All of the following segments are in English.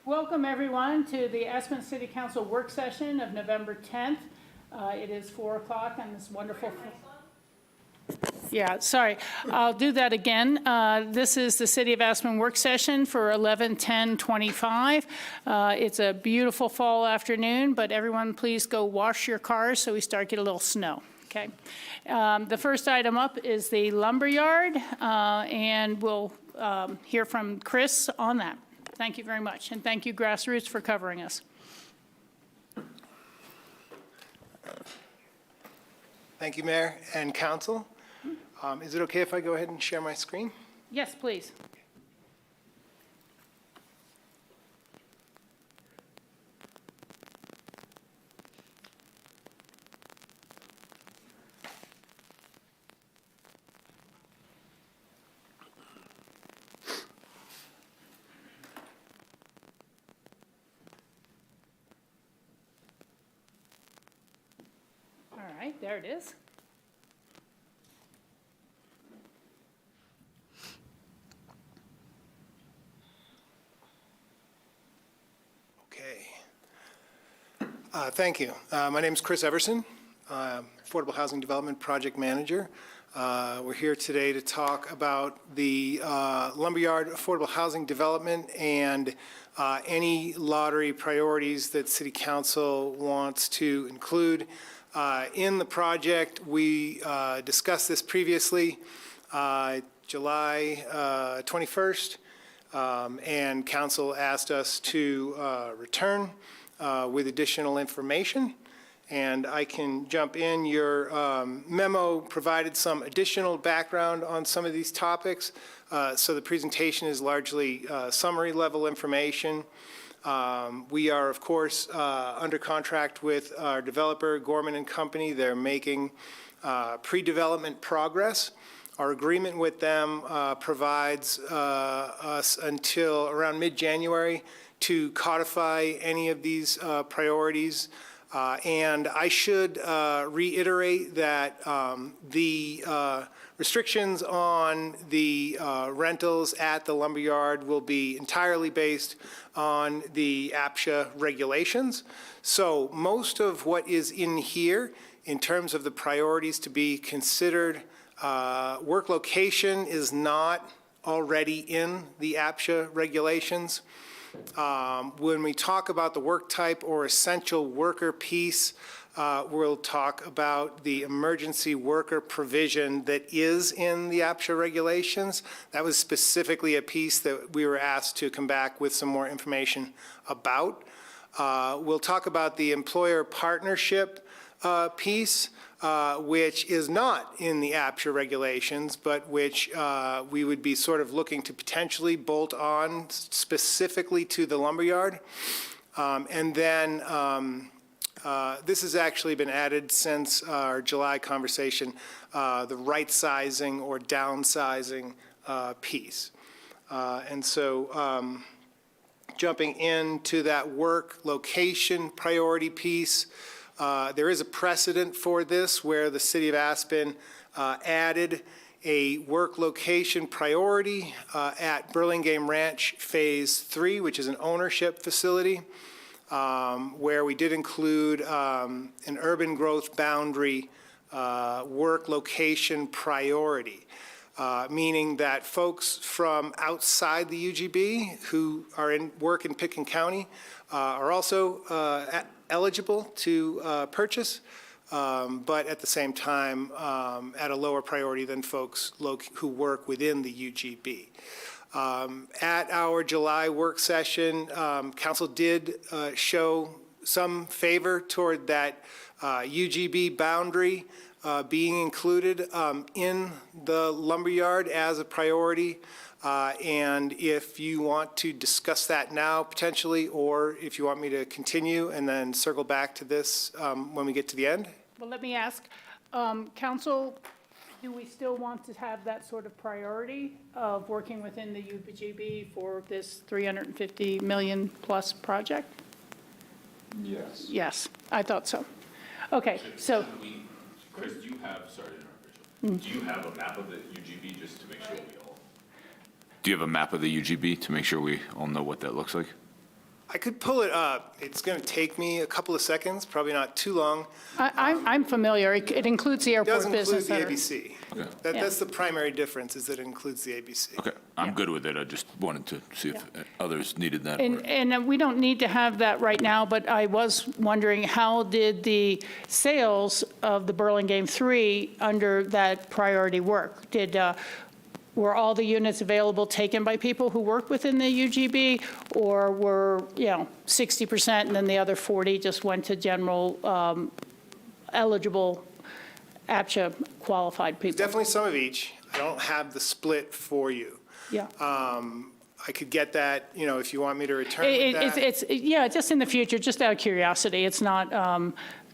Welcome everyone to the Aspen City Council work session of November 10th. It is 4 o'clock on this wonderful. Yeah, sorry, I'll do that again. This is the City of Aspen work session for 11/10/25. It's a beautiful fall afternoon, but everyone please go wash your cars so we start getting a little snow. Okay. The first item up is the Lumberyard, and we'll hear from Chris on that. Thank you very much, and thank you, Grassroots, for covering us. Thank you, Mayor and Council. Is it okay if I go ahead and share my screen? Yes, please. All right, there it is. Okay. Thank you. My name is Chris Everson, Affordable Housing Development Project Manager. We're here today to talk about the Lumberyard Affordable Housing Development and any lottery priorities that City Council wants to include in the project. We discussed this previously, July 21st, and Council asked us to return with additional information. And I can jump in. Your memo provided some additional background on some of these topics. So the presentation is largely summary level information. We are, of course, under contract with our developer, Gorman and Company. They're making pre-development progress. Our agreement with them provides us until around mid-January to codify any of these priorities. And I should reiterate that the restrictions on the rentals at the Lumberyard will be entirely based on the APSHA regulations. So most of what is in here in terms of the priorities to be considered, work location is not already in the APSHA regulations. When we talk about the work type or essential worker piece, we'll talk about the emergency worker provision that is in the APSHA regulations. That was specifically a piece that we were asked to come back with some more information about. We'll talk about the employer partnership piece, which is not in the APSHA regulations, but which we would be sort of looking to potentially bolt on specifically to the Lumberyard. And then this has actually been added since our July conversation, the right sizing or downsizing piece. And so jumping into that work location priority piece, there is a precedent for this where the City of Aspen added a work location priority at Burlingame Ranch Phase 3, which is an ownership facility, where we did include an urban growth boundary work location priority, meaning that folks from outside the UGB who are work in Pitkin County are also eligible to purchase, but at the same time at a lower priority than folks who work within the UGB. At our July work session, Council did show some favor toward that UGB boundary being included in the Lumberyard as a priority. And if you want to discuss that now potentially, or if you want me to continue and then circle back to this when we get to the end. Well, let me ask, Council, do we still want to have that sort of priority of working within the UGB for this $350 million plus project? Yes. Yes, I thought so. Okay, so. Chris, do you have, sorry to interrupt, Rachel. Do you have a map of the UGB just to make sure we all? Do you have a map of the UGB to make sure we all know what that looks like? I could pull it up. It's going to take me a couple of seconds, probably not too long. I'm familiar. It includes the It airport does include business the center. ABC. Okay. That's the primary difference, is that it includes the ABC. Okay, I'm good with it. I just wanted to see if others needed that. And we don't need to have that right now, but I was wondering, how did the sales of the Burlingame 3 under that priority work? Were all the units available taken by people who work within the UGB, or were, 60% and then the other 40 just went to general eligible APSHA qualified people? Definitely some of each. I don't have the split for you. Yeah. I could get that, if you want me to return with that. Yeah, just in the future, just out of curiosity. It's not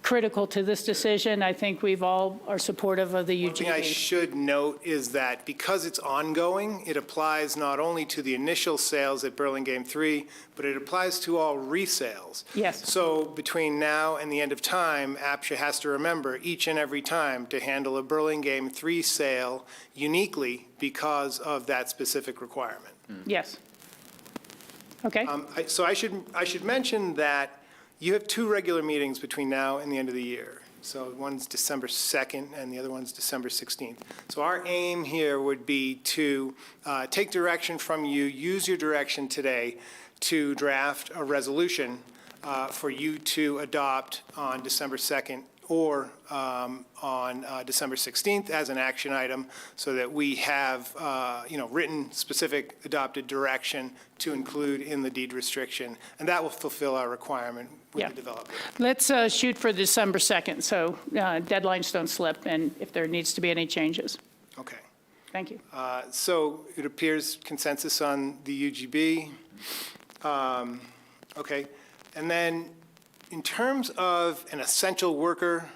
critical to this decision. I think we've all are supportive of the One thing I UGB. should note is that because it's ongoing, it applies not only to the initial sales at Burlingame 3, but it applies to all resales. Yes. So between now and the end of time, APSHA has to remember each and every time to handle a Burlingame 3 sale uniquely because of that specific requirement. Yes. Okay. So I should mention that you have 2 regular meetings between now and the end of the year. So one's December 2nd and the other one's December 16th. So our aim here would be to take direction from you, use your direction today to draft a resolution for you to adopt on December 2nd or on December 16th as an action item, so that we have, written specific adopted direction to include in the deed restriction, and that will fulfill our requirement with the developer. Let's shoot for December 2nd, so deadlines don't slip, and if there needs to be any changes. Okay. Thank you. So it appears consensus on the UGB. Okay. And then in terms of an essential worker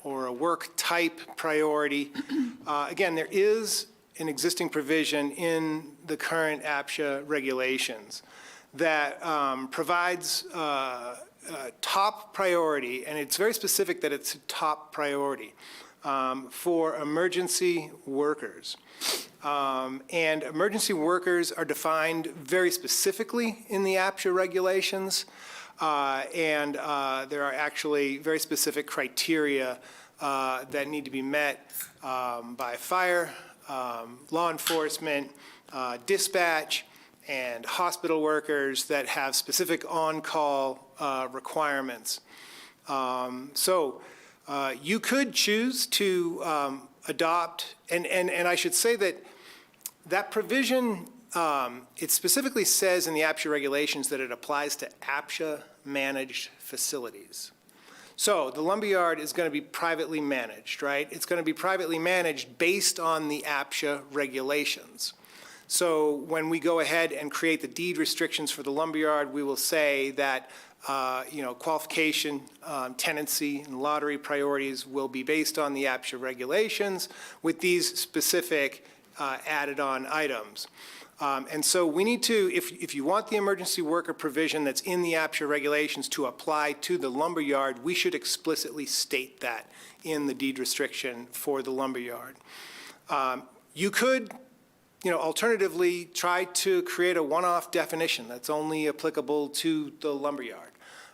or a work type priority, again, there is an existing provision in the current APSHA regulations that provides top priority, and it's very specific that it's a top priority for emergency workers. And emergency workers are defined very specifically in the APSHA regulations. And there are actually very specific criteria that need to be met by fire, law enforcement, dispatch, and hospital workers that have specific on-call requirements. So you could choose to adopt, and I should say that provision, it specifically says in the APSHA regulations that it applies to APSHA-managed facilities. So the Lumberyard is going to be privately managed, right? It's going to be privately managed based on the APSHA regulations. So when we go ahead and create the deed restrictions for the Lumberyard, we will say that qualification, tenancy, and lottery priorities will be based on the APSHA regulations with these specific added-on items. And so we need to, if you want the emergency worker provision that's in the APSHA regulations to apply to the Lumberyard, we should explicitly state that in the deed restriction for the Lumberyard. You could, alternatively try to create a one-off definition that's only applicable to the Lumberyard.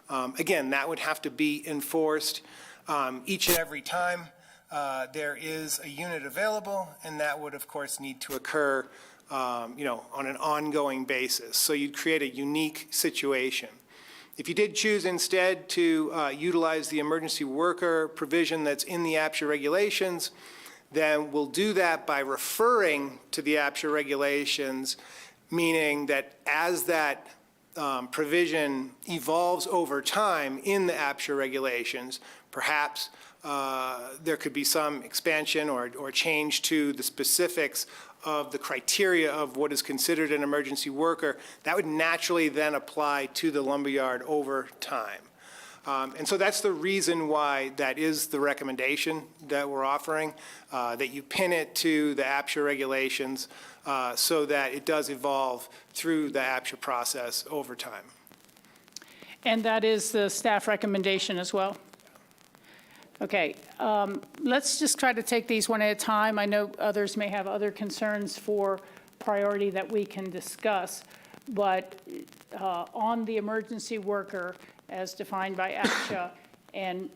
Again, that would have to be enforced each and every time there is a unit available, and that would, of course, need to occur on an ongoing basis. So you'd create a unique situation. If you did choose instead to utilize the emergency worker provision that's in the APSHA regulations, then we'll do that by referring to the APSHA regulations, meaning that as that provision evolves over time in the APSHA regulations, perhaps there could be some expansion or change to the specifics of the criteria of what is considered an emergency worker. That would naturally then apply to the Lumberyard over time. And so that's the reason why that is the recommendation that we're offering, that you pin it to the APSHA regulations so that it does evolve through the APSHA process over time. And that is the staff recommendation as well? Okay, let's just try to take these one at a time. I know others may have other concerns for priority that we can discuss, but on the emergency worker as defined by APSHA and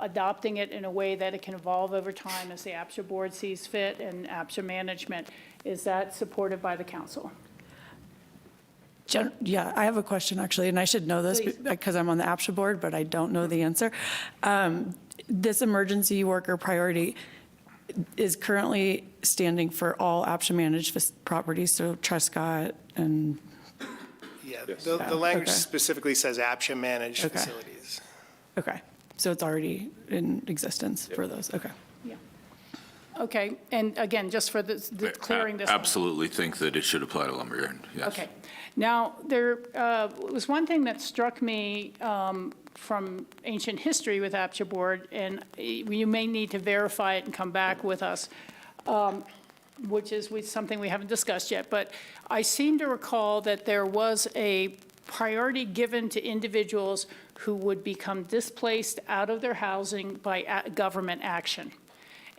adopting it in a way that it can evolve over time as the APSHA board sees fit and APSHA management. Is that supported by the council? Yeah, I have a question, actually, and I should know this Please. because I'm on the APSHA board, but I don't know the answer. This emergency worker priority is currently standing for all APSHA-managed properties, so Trescott and, Yeah, the language okay. specifically says APSHA-managed Okay. facilities. okay, so it's already in existence for those, okay. Yeah. Okay, and again, just for the clearing this. one. Absolutely think that it should apply to Lumberyard, yes. Okay. Now, there was one thing that struck me from ancient history with APSHA board, and you may need to verify it and come back with us, which is something we haven't discussed yet, but I seem to recall that there was a priority given to individuals who would become displaced out of their housing by government action.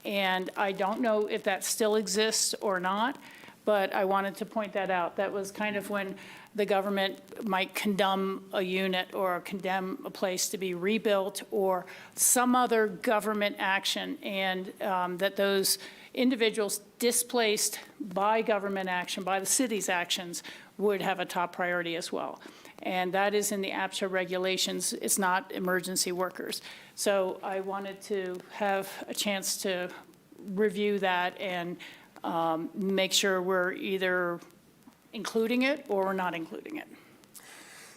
And I don't know if that still exists or not, but I wanted to point that out. That was kind of when the government might condemn a unit or condemn a place to be rebuilt or some other government action, and that those individuals displaced by government action, by the city's actions, would have a top priority as well. And that is in the APSHA regulations. It's not emergency workers. So I wanted to have a chance to review that and make sure we're either including it or we're not including it.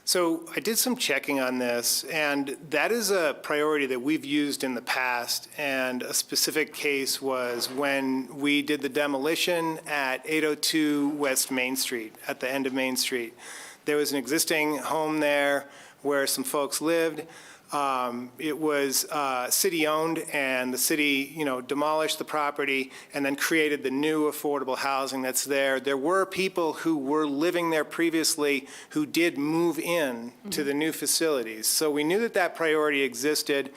So I did some checking on this, and that is a priority that we've used in the past. And a specific case was when we did the demolition at 802 West Main Street, at the end of Main Street. There was an existing home there where some folks lived. It was city-owned, and the city, demolished the property and then created the new affordable housing that's there. There were people who were living there previously who did move in to the new facilities. So we knew that that priority existed.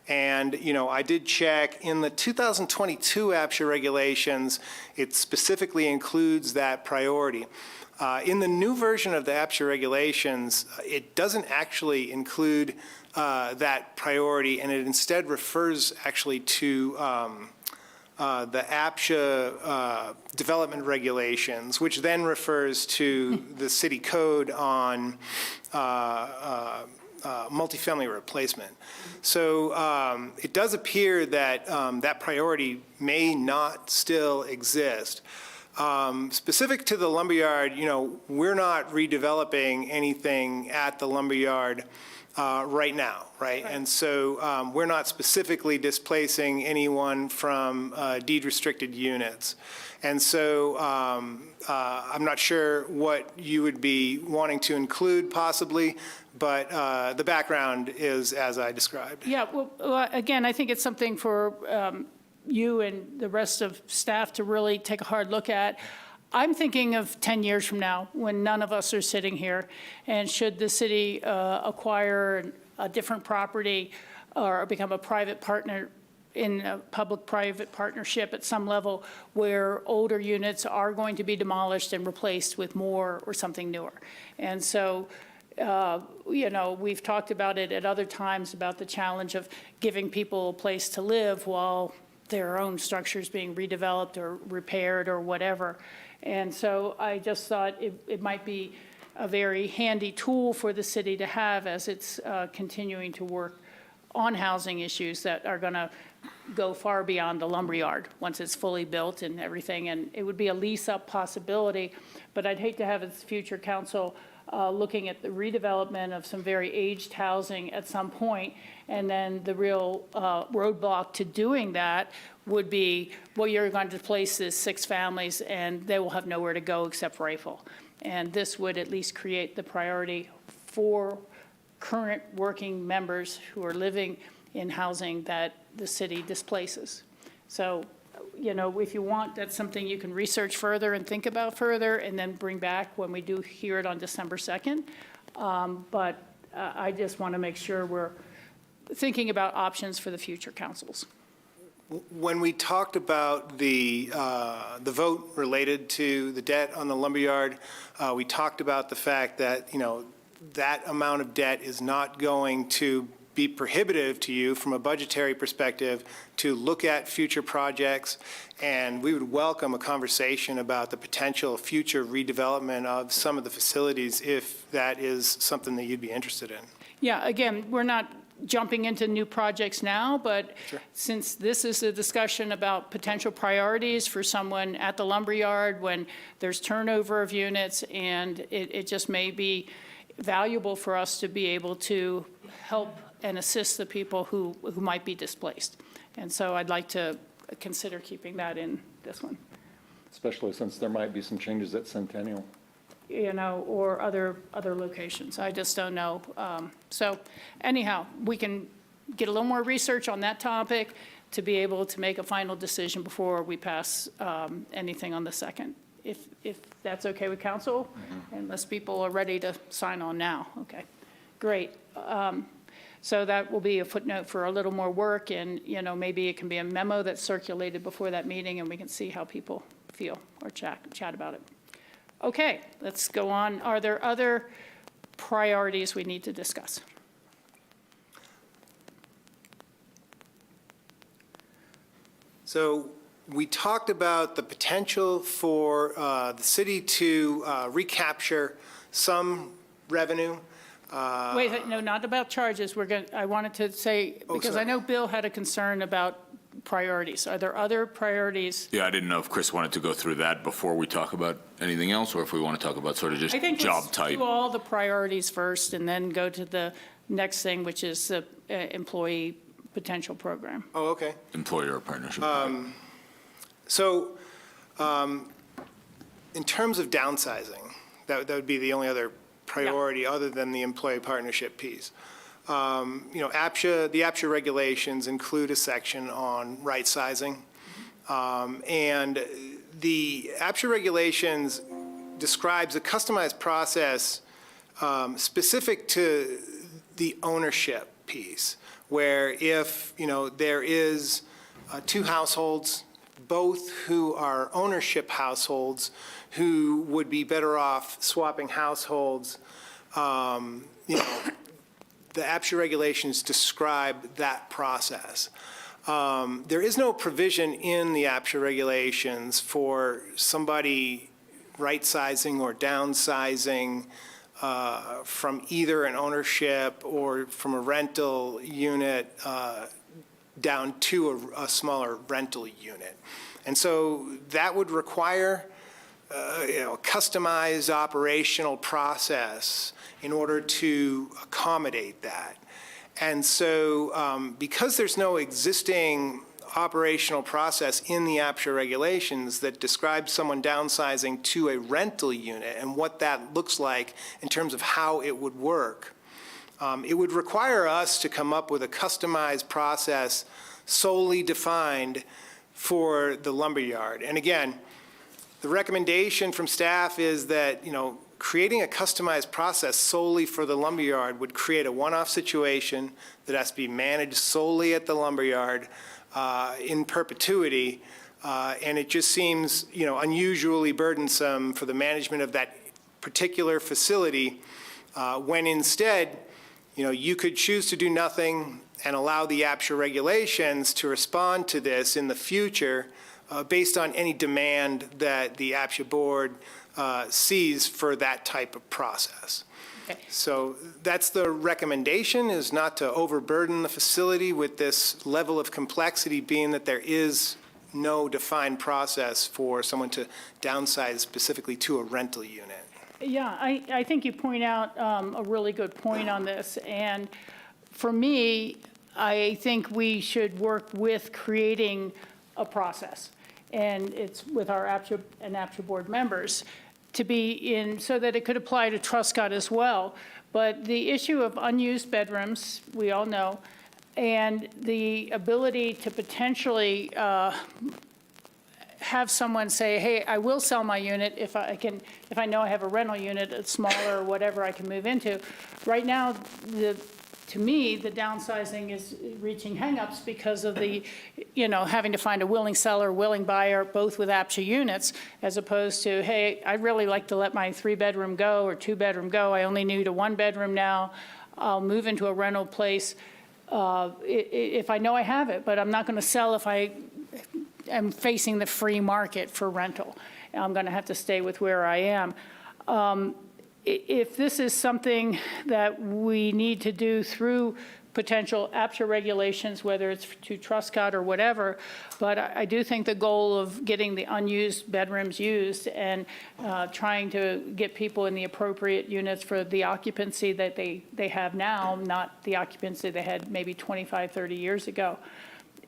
And, I did check in the 2022 APSHA regulations, it specifically includes that priority. In the new version of the APSHA regulations, it doesn't actually include that priority, and it instead refers actually to the APSHA development regulations, which then refers to the city code on multifamily replacement. So it does appear that that priority may not still exist. Specific to the Lumberyard, we're not redeveloping anything at the Lumberyard right now, right? And so we're not specifically displacing anyone from deed-restricted units. And so I'm not sure what you would be wanting to include possibly, but the background is as I described. Yeah, well, again, I think it's something for you and the rest of staff to really take a hard look at. I'm thinking of 10 years from now, when none of us are sitting here, and should the city acquire a different property or become a private partner in a public-private partnership at some level where older units are going to be demolished and replaced with more or something newer. And so, we've talked about it at other times about the challenge of giving people a place to live while their own structures being redeveloped or repaired or whatever. And so I just thought it might be a very handy tool for the city to have as it's continuing to work on housing issues that are going to go far beyond the Lumberyard once it's fully built and everything. And it would be a lease-up possibility, but I'd hate to have its future council looking at the redevelopment of some very aged housing at some point, and then the real roadblock to doing that would be, well, you're going to place this 6 families, and they will have nowhere to go except Rifle. And this would at least create the priority for current working members who are living in housing that the city displaces. So, if you want, that's something you can research further and think about further and then bring back when we do hear it on December 2nd. But I just want to make sure we're thinking about options for the future councils. When we talked about the vote related to the debt on the Lumberyard, we talked about the fact that, that amount of debt is not going to be prohibitive to you from a budgetary perspective to look at future projects, and we would welcome a conversation about the potential future redevelopment of some of the facilities if that is something that you'd be interested in. Yeah, again, we're not jumping into new projects now, but since this is a discussion about potential priorities for someone at the lumberyard when there's turnover of units, and it just may be valuable for us to be able to help and assist the people who might be displaced. And so I'd like to consider keeping that in this one, Especially since there might be some changes at Centennial. or other locations. I just don't know. So anyhow, we can get a little more research on that topic to be able to make a final decision before we pass anything on the second, if that's okay with council, unless people are ready to sign on now. Okay, great. So that will be a footnote for a little more work, and, maybe it can be a memo that's circulated before that meeting, and we can see how people feel or chat about it. Okay, let's go on. Are there other priorities we need to discuss? So we talked about the potential for the city to recapture some revenue. Wait, no, not about charges. I wanted to say, because I know Bill had a concern about priorities. Are there other priorities? Yeah, I didn't know if Chris wanted to go through that before we talk about anything else, or if we want to talk about sort of just I think job let's type. do all the priorities first and then go to the next thing, which is the employee potential program. Oh, okay. Employer partnership. So in terms of downsizing, that would be the only other priority other than the employee partnership piece. The APSHA regulations include a section on right sizing. And the APSHA regulations describes a customized process specific to the ownership piece, where if, there is two households, both who are ownership households, who would be better off swapping households, the APSHA regulations describe that process. There is no provision in the APSHA regulations for somebody right-sizing or downsizing from either an ownership or from a rental unit down to a smaller rental unit. And so that would require a customized operational process in order to accommodate that. And so because there's no existing operational process in the APSHA regulations that describes someone downsizing to a rental unit and what that looks like in terms of how it would work, it would require us to come up with a customized process solely defined for the lumberyard. And again, the recommendation from staff is that, creating a customized process solely for the lumberyard would create a one-off situation that has to be managed solely at the lumberyard in perpetuity, and it just seems, unusually burdensome for the management of that particular facility, when instead, you could choose to do nothing and allow the APSHA regulations to respond to this in the future based on any demand that the APSHA board sees for that type of process. Okay. So that's the recommendation, is not to overburden the facility with this level of complexity, being that there is no defined process for someone to downsize specifically to a rental unit. Yeah, I think you point out a really good point on this. And for me, I think we should work with creating a process. And it's with our APSHA and APSHA board members to be in, so that it could apply to Truscott as well. But the issue of unused bedrooms, we all know, and the ability to potentially have someone say, hey, I will sell my unit if I know I have a rental unit, it's smaller or whatever I can move into. Right now, to me, the downsizing is reaching hangups because of the, having to find a willing seller, willing buyer, both with APSHA units, as opposed to, hey, I'd really like to let my 3-bedroom go or 2-bedroom go. I only need a 1-bedroom now. I'll move into a rental place if I know I have it, but I'm not going to sell if I am facing the free market for rental. I'm going to have to stay with where I am. If this is something that we need to do through potential APSHA regulations, whether it's to Truscott or whatever, but I do think the goal of getting the unused bedrooms used and trying to get people in the appropriate units for the occupancy that they have now, not the occupancy they had maybe 25, 30 years ago,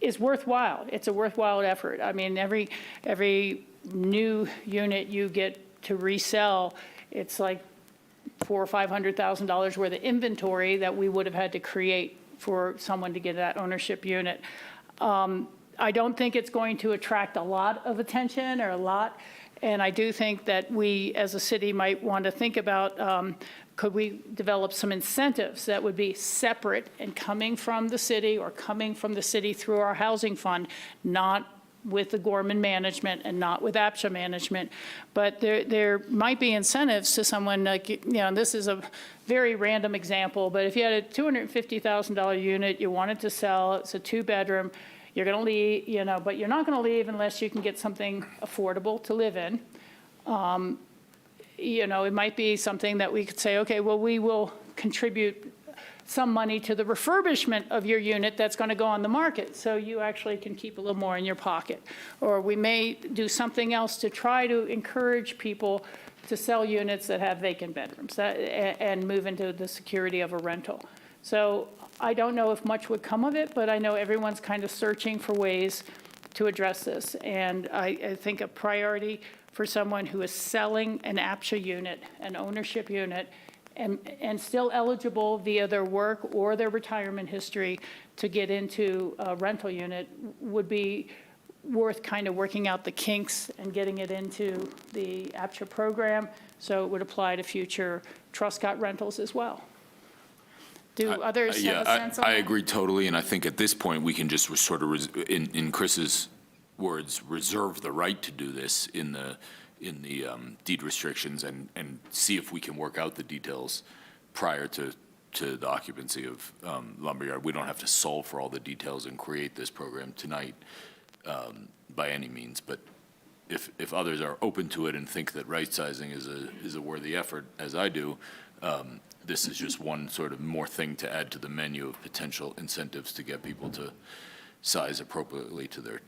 is worthwhile. It's a worthwhile effort. I mean, every new unit you get to resell, it's like $400,000 or $500,000 worth of inventory that we would have had to create for someone to get that ownership unit. I don't think it's going to attract a lot of attention or a lot, and I do think that we as a city might want to think about could we develop some incentives that would be separate and coming from the city or coming from the city through our housing fund, not with the Gorman management and not with APSHA management. But there might be incentives to someone like, this is a very random example, but if you had a $250,000 unit, you wanted to sell, it's a 2-bedroom, you're going to leave, but you're not going to leave unless you can get something affordable to live in. It might be something that we could say, okay, well, we will contribute some money to the refurbishment of your unit that's going to go on the market, so you actually can keep a little more in your pocket. Or we may do something else to try to encourage people to sell units that have vacant bedrooms and move into the security of a rental. So I don't know if much would come of it, but I know everyone's kind of searching for ways to address this. And I think a priority for someone who is selling an APSHA unit, an ownership unit, and still eligible via their work or their retirement history to get into a rental unit would be worth kind of working out the kinks and getting it into the APSHA program, so it would apply to future Truscott rentals as well. Do others have a sense on that? I agree totally, and I think at this point, we can just sort of, in Chris's words, reserve the right to do this in the deed restrictions and see if we can work out the details prior to the occupancy of Lumberyard. We don't have to solve for all the details and create this program tonight by any means, but if others are open to it and think that right-sizing is a worthy effort, as I do, this is just one sort of more thing to add to the menu of potential incentives to get people to size appropriately to their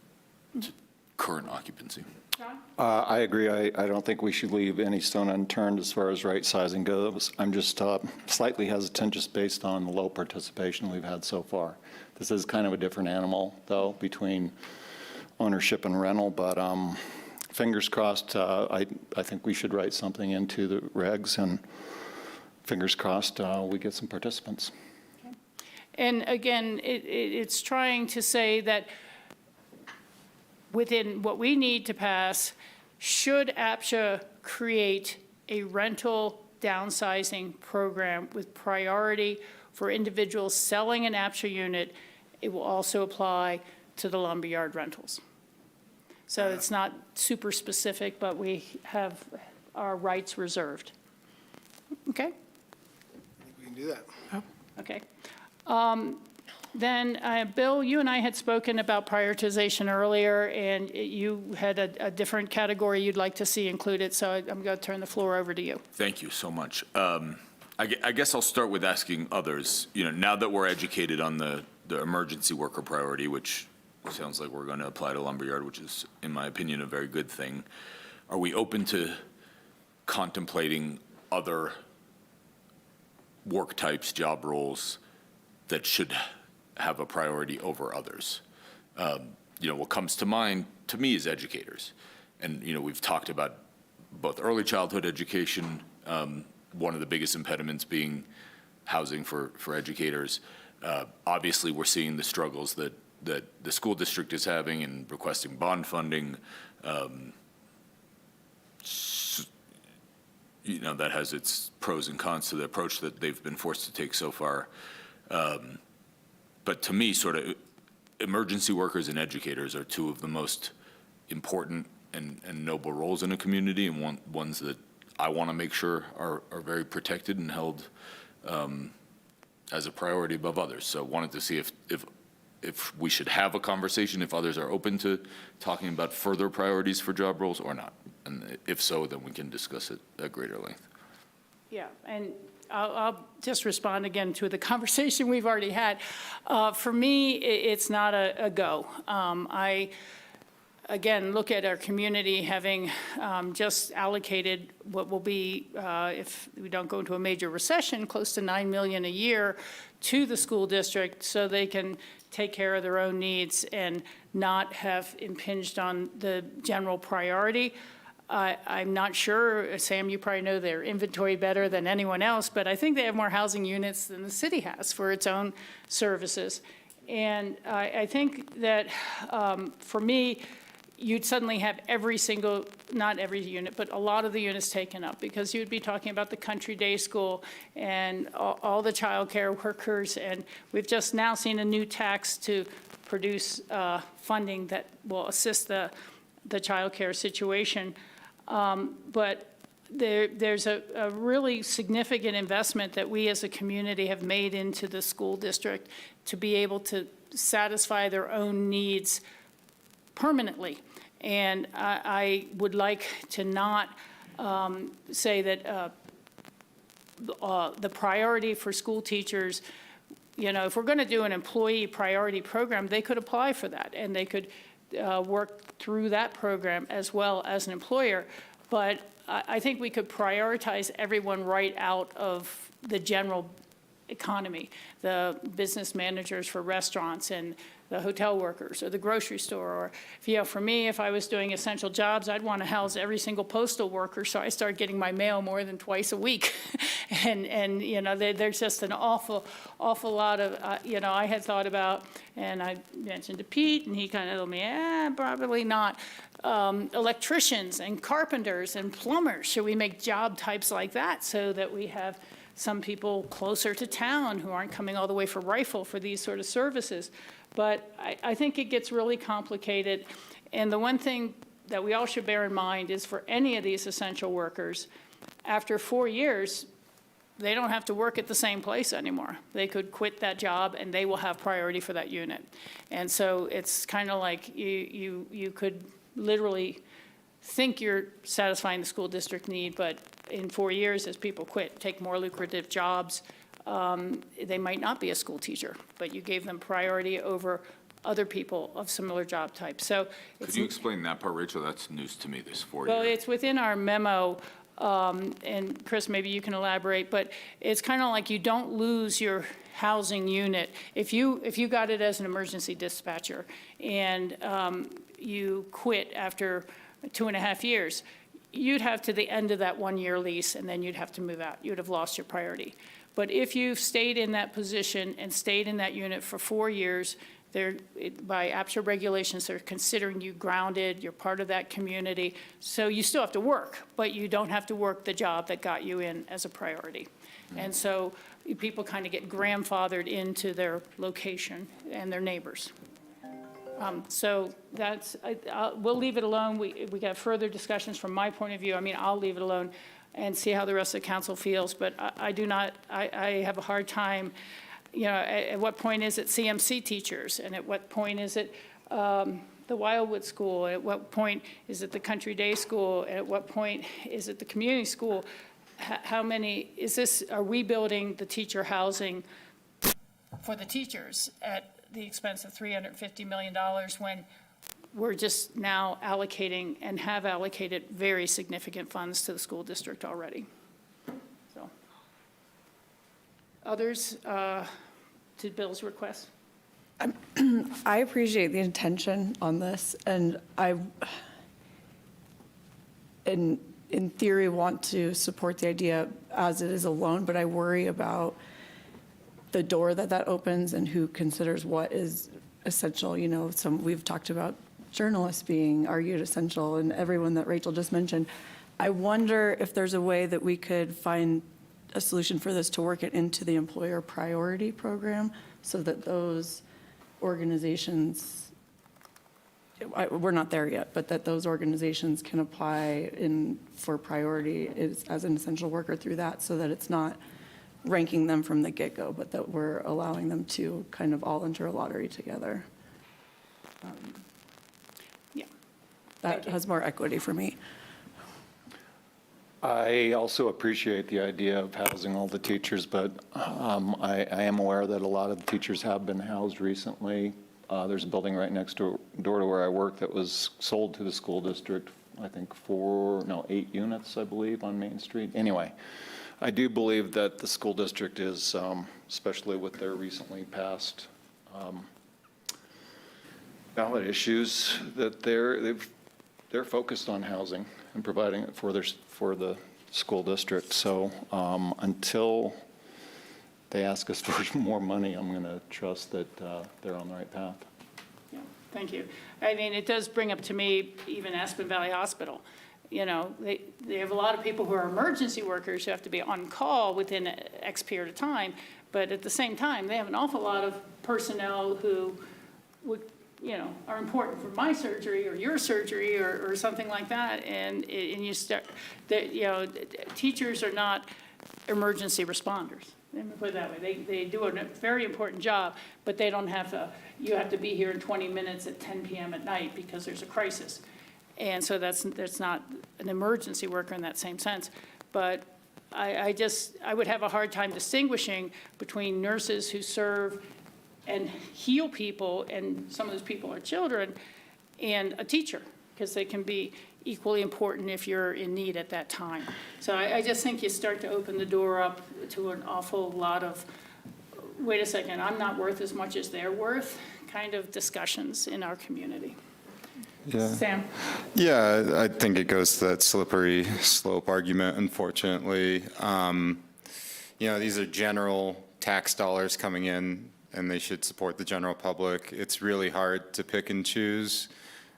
current occupancy. I agree. I don't think we should leave any stone unturned as far as right sizing goes. I'm just slightly hesitant just based on the low participation we've had so far. This is kind of a different animal, though, between ownership and rental, but fingers crossed, I think we should write something into the regs, and fingers crossed we get some participants. Okay. And again, it's trying to say that within what we need to pass, should APSHA create a rental downsizing program with priority for individuals selling an APSHA unit, it will also apply to the Lumberyard rentals. So it's not super specific, but we have our rights reserved. Okay? I think we can do that. Okay. Then, Bill, you and I had spoken about prioritization earlier, and you had a different category you'd like to see included, so I'm going to turn the floor over to you. Thank you so much. I guess I'll start with asking others, now that we're educated on the emergency worker priority, which sounds like we're going to apply to Lumberyard, which is, in my opinion, a very good thing, are we open to contemplating other work types, job roles that should have a priority over others? What comes to mind to me is educators. And, we've talked about both early childhood education, one of the biggest impediments being housing for educators. Obviously, we're seeing the struggles that the school district is having in requesting bond funding. That has its pros and cons to the approach that they've been forced to take so far. But to me, sort of, emergency workers and educators are two of the most important and noble roles in a community, and ones that I want to make sure are very protected and held as a priority above others. So wanted to see if we should have a conversation, if others are open to talking about further priorities for job roles or not. And if so, then we can discuss it at greater length. Yeah, and I'll just respond again to the conversation we've already had. For me, it's not a go. I, again, look at our community having just allocated what will be, if we don't go into a major recession, close to $9 million a year to the school district so they can take care of their own needs and not have impinged on the general priority. I'm not sure, Sam, you probably know their inventory better than anyone else, but I think they have more housing units than the city has for its own services. And I think that for me, you'd suddenly have every single, not every unit, but a lot of the units taken up, because you'd be talking about the country day school and all the childcare workers. And we've just now seen a new tax to produce funding that will assist the childcare situation. But there's a really significant investment that we as a community have made into the school district to be able to satisfy their own needs permanently. And I would like to not say that the priority for school teachers, you know, if we're going to do an employee priority program, they could apply for that, and they could work through that program as well as an employer. But I think we could prioritize everyone right out of the general economy, the business managers for restaurants and the hotel workers or the grocery store. Or, you know, for me, if I was doing essential jobs, I'd want to house every single postal worker, so I start getting my mail more than twice a week. and you know, there's just an awful lot of, you know, I had thought about, and I mentioned to Pete, and he kind of told me, probably not. Electricians and carpenters and plumbers, should we make job types like that so that we have some people closer to town who aren't coming all the way from Rifle for these sort of services? But I think it gets really complicated. And the one thing that we all should bear in mind is for any of these essential workers, after 4 years, they don't have to work at the same place anymore. They could quit that job and they will have priority for that unit. And so it's kind of like you could literally think you're satisfying the school district need, but in 4 years, as people quit, take more lucrative jobs, they might not be a school teacher, but you gave them priority over other people of similar job types. So Could you explain that part, Rachel? That's news to me, this 4 well, year. it's within our memo, and Chris, maybe you can elaborate, but it's kind of like you don't lose your housing unit. If you got it as an emergency dispatcher and you quit after 2.5 years, you'd have to the end of that 1 year lease, and then you'd have to move out. You'd have lost your priority. But if you've stayed in that position and stayed in that unit for 4 years, by APSHA regulations, they're considering you grounded, you're part of that community. So you still have to work, but you don't have to work the job that got you in as a priority. And so people kind of get grandfathered into their location and their neighbors. So that's, we'll leave it alone. We got further discussions from my point of view. I mean, I'll leave it alone and see how the rest of the council feels, but I have a hard time, you know, at what point is it CMC teachers? And at what point is it the Wildwood School? And at what point is it the Country Day School? And at what point is it the community school? How many, are we building the teacher housing for the teachers at the expense of $350 million when we're just now allocating and have allocated very significant funds to the school district already? So, others to Bill's request? I appreciate the intention on this, and in theory, want to support the idea as it is alone, but I worry about the door that opens and who considers what is essential. You know, we've talked about journalists being argued essential and everyone that Rachel just mentioned. I wonder if there's a way that we could find a solution for this to work it into the employer priority program so that those organizations, we're not there yet, but that those organizations can apply for priority as an essential worker through that, so that it's not ranking them from the get-go, but that we're allowing them to kind of all enter a lottery together. Yeah. That has more equity for me. I also appreciate the idea of housing all the teachers, but I am aware that a lot of the teachers have been housed recently. There's a building right next door to where I work that was sold to the school district, I think 8 units, I believe, on Main Street. Anyway, I do believe that the school district is, especially with their recently passed ballot issues, that they're focused on housing and providing it for the school district. So until they ask us for more money, I'm going to trust that they're on the right path. Yeah, thank you. I mean, it does bring up to me even Aspen Valley Hospital. You know, they have a lot of people who are emergency workers who have to be on call within X period of time, but at the same time, they have an awful lot of personnel who would, are important for my surgery or your surgery or something like that. And you start, teachers are not emergency responders. Let me put it that way. They do a very important job, but they don't have to, you have to be here in 20 minutes at 10 p.m. at night because there's a crisis. And so that's not an emergency worker in that same sense. But I would have a hard time distinguishing between nurses who serve and heal people, and some of those people are children, and a teacher, because they can be equally important if you're in need at that time. So I just think you start to open the door up to an awful lot of, wait a second, I'm not worth as much as they're worth, kind of discussions in our community. Yeah. Sam? Yeah, I think it goes to that slippery slope argument, unfortunately. These are general tax dollars coming in, and they should support the general public. It's really hard to pick and choose.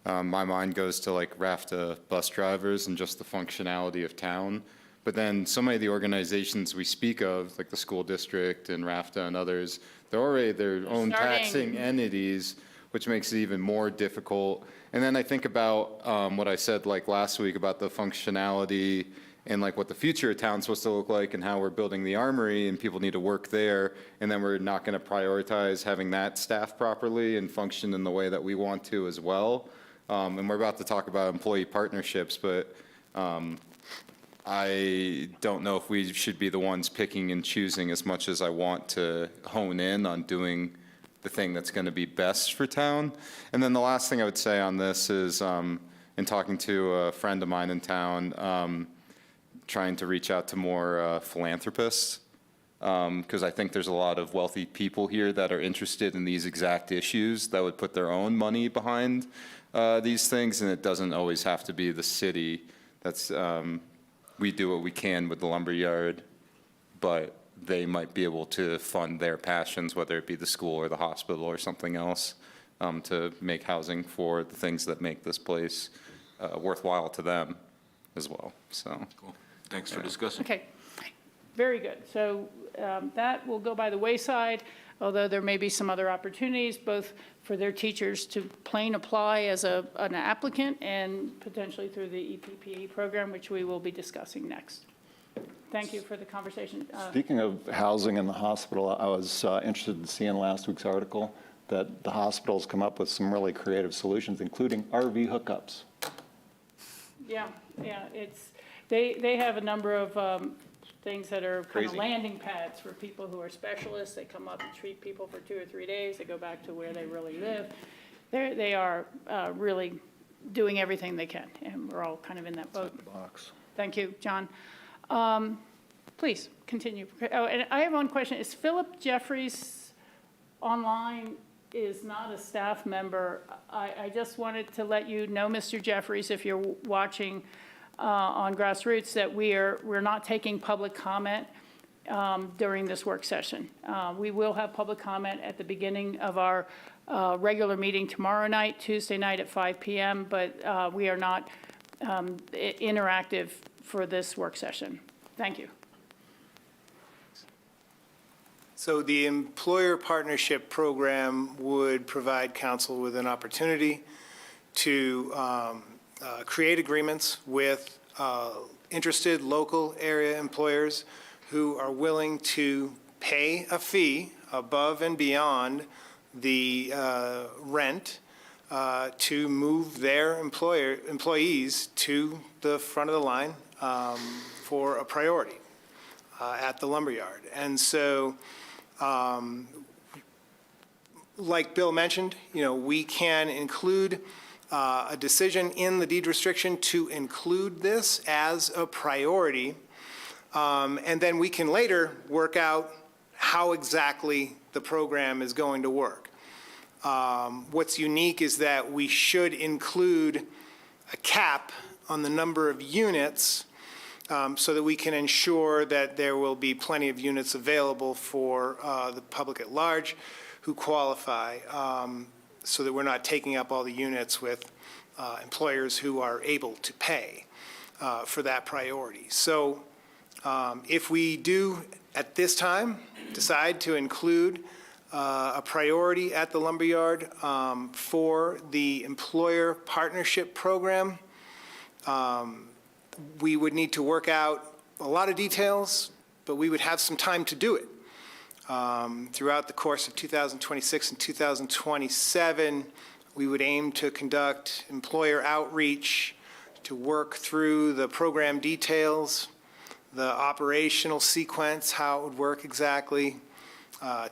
My mind goes to like RAFTA bus drivers and just the functionality of town. But then so many of the organizations we speak of, like the school district and RAFTA and others, they're already their own taxing entities, which makes it even more difficult. And then I think about what I said like last week about the functionality and like what the future of town's supposed to look like and how we're building the armory and people need to work there. And then we're not going to prioritize having that staff properly and function in the way that we want to as well. And we're about to talk about employee partnerships, but I don't know if we should be the ones picking and choosing as much as I want to hone in on doing the thing that's going to be best for town. And then the last thing I would say on this is, in talking to a friend of mine in town, trying to reach out to more philanthropists, because I think there's a lot of wealthy people here that are interested in these exact issues that would put their own money behind these things, and it doesn't always have to be the city. That's we do what we can with the Lumberyard, but they might be able to fund their passions, whether it be the school or the hospital or something else, to make housing for the things that make this place worthwhile to them as well. So, Cool. Thanks for discussing. Okay, very good. So that will go by the wayside, although there may be some other opportunities, both for their teachers to plain apply as an applicant and potentially through the EPPE program, which we will be discussing next. Thank you for the conversation. Speaking of housing in the hospital, I was interested in seeing last week's article that the hospital's come up with some really creative solutions, including RV hookups. Yeah, they have a number of things that are kind of Crazy. landing pads for people who are specialists. They come up and treat people for 2 or 3 days. They go back to where they really live. They are really doing everything they can, and we're all kind of in that boat. Box. Thank you, John. Please, continue. Oh, and I have one question. Is Philip Jeffries online? Is not a staff member. I just wanted to let you know, Mr. Jeffries, if you're watching on Grassroots, that we're not taking public comment during this work session. We will have public comment at the beginning of our regular meeting tomorrow night, Tuesday night at 5 p.m., but we are not interactive for this work session. Thank you. So the employer partnership program would provide council with an opportunity to create agreements with interested local area employers who are willing to pay a fee above and beyond the rent to move their employees to the front of the line for a priority at the lumberyard. And so, like Bill mentioned, we can include a decision in the deed restriction to include this as a priority, and then we can later work out how exactly the program is going to work. What's unique is that we should include a cap on the number of units so that we can ensure that there will be plenty of units available for the public at large who qualify, so that we're not taking up all the units with employers who are able to pay for that priority. So if we do, at this time, decide to include a priority at the lumberyard for the employer partnership program, we would need to work out a lot of details, but we would have some time to do it. Throughout the course of 2026 and 2027, we would aim to conduct employer outreach, to work through the program details, the operational sequence, how it would work exactly,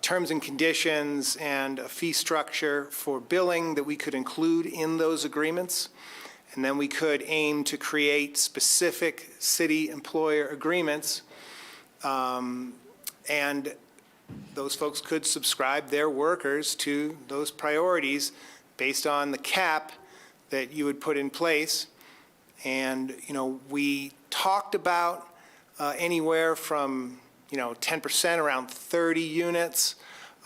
terms and conditions, and a fee structure for billing that we could include in those agreements. And then we could aim to create specific city employer agreements, and those folks could subscribe their workers to those priorities based on the cap that you would put in place. And, we talked about anywhere from, 10%, around 30 units.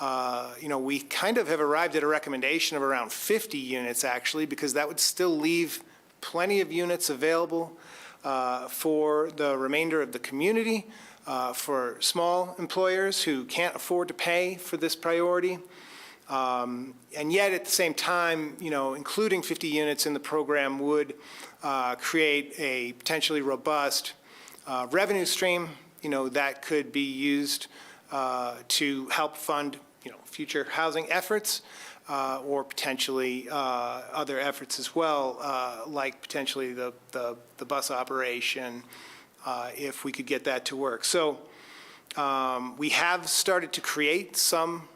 We kind of have arrived at a recommendation of around 50 units, actually, because that would still leave plenty of units available for the remainder of the community, for small employers who can't afford to pay for this priority. And yet, at the same time, including 50 units in the program would create a potentially robust revenue stream, that could be used to help fund, future housing efforts, or potentially other efforts as well, like potentially the bus operation, if we could get that to work. So we have started to create some,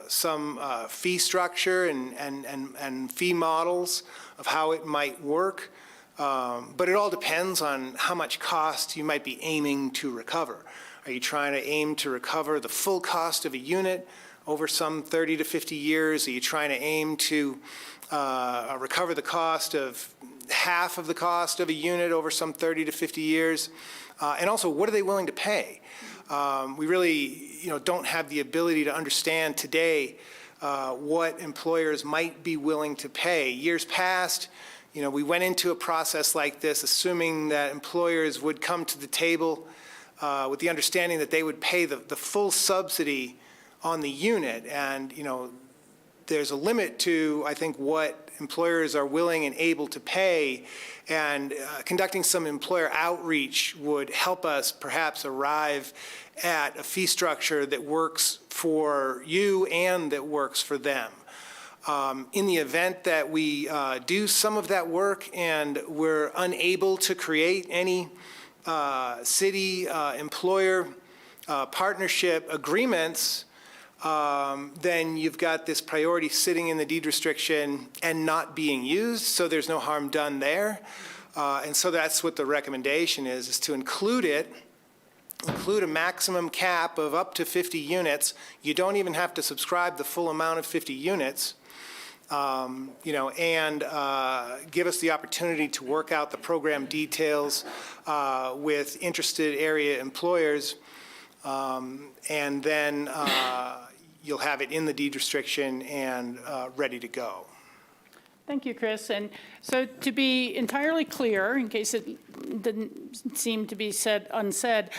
some fee structure and fee models of how it might work, but it all depends on how much cost you might be aiming to recover. Are you trying to aim to recover the full cost of a unit over some 30 to 50 years? Are you trying to aim to recover the cost of half of the cost of a unit over some 30 to 50 years? And also, what are they willing to pay? We really, don't have the ability to understand today what employers might be willing to pay. Years past, we went into a process like this assuming that employers would come to the table with the understanding that they would pay the full subsidy on the unit. And, there's a limit to, I think, what employers are willing and able to pay. And conducting some employer outreach would help us perhaps arrive at a fee structure that works for you and that works for them. In the event that we do some of that work and we're unable to create any city employer partnership agreements, then you've got this priority sitting in the deed restriction and not being used, so there's no harm done there. And so that's what the recommendation is to include it, include a maximum cap of up to 50 units. You don't even have to subscribe the full amount of 50 units, and give us the opportunity to work out the program details with interested area employers, and then you'll have it in the deed restriction and ready to go. Thank you, Chris. And so to be entirely clear, in case it didn't seem to be said unsaid,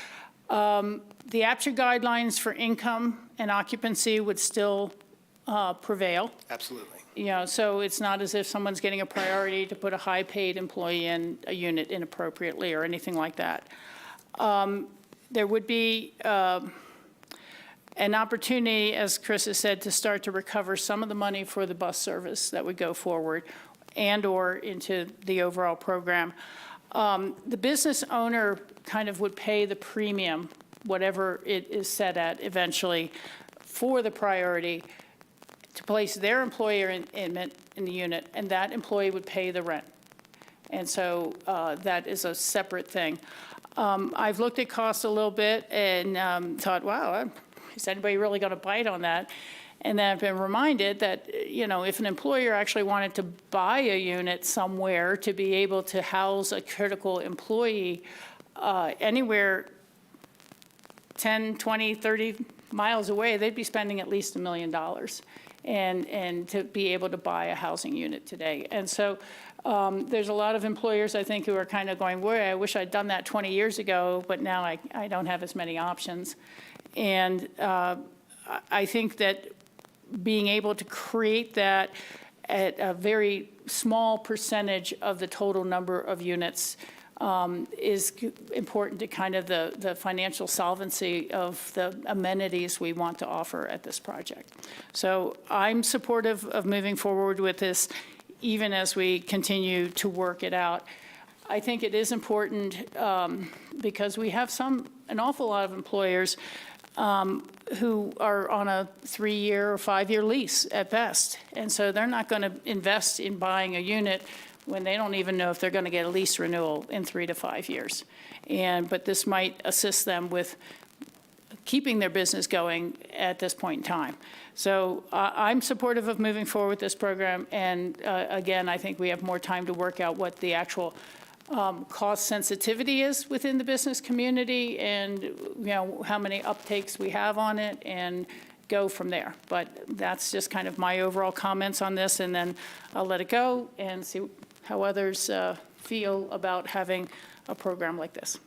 The APTRA guidelines for income and occupancy would still prevail. Absolutely. You know, so it's not as if someone's getting a priority to put a high-paid employee in a unit inappropriately or anything like that. There would be an opportunity, as Chris has said, to start to recover some of the money for the bus service that would go forward and/or into the overall program. The business owner kind of would pay the premium, whatever it is set at eventually, for the priority to place their employer in the unit, and that employee would pay the rent. And so that is a separate thing. I've looked at costs a little bit and thought, wow, is anybody really going to bite on that? And then I've been reminded that, you know, if an employer actually wanted to buy a unit somewhere to be able to house a critical employee anywhere 10, 20, 30 miles away, they'd be spending at least $1 million and to be able to buy a housing unit today. And so there's a lot of employers, I think, who are kind of going, boy, I wish I'd done that 20 years ago, but now I don't have as many options. And I think that being able to create that at a very small percentage of the total number of units is important to kind of the financial solvency of the amenities we want to offer at this project. So I'm supportive of moving forward with this, even as we continue to work it out. I think it is important because we have an awful lot of employers who are on a 3-year or 5-year lease at best. And so they're not going to invest in buying a unit when they don't even know if they're going to get a lease renewal in 3 to 5 years. But this might assist them with keeping their business going at this point in time. So I'm supportive of moving forward with this program. And again, I think we have more time to work out what the actual cost sensitivity is within the business community and, you know, how many uptakes we have on it and go from there. But that's just kind of my overall comments on this, and then I'll let it go and see how others feel about having a program like this.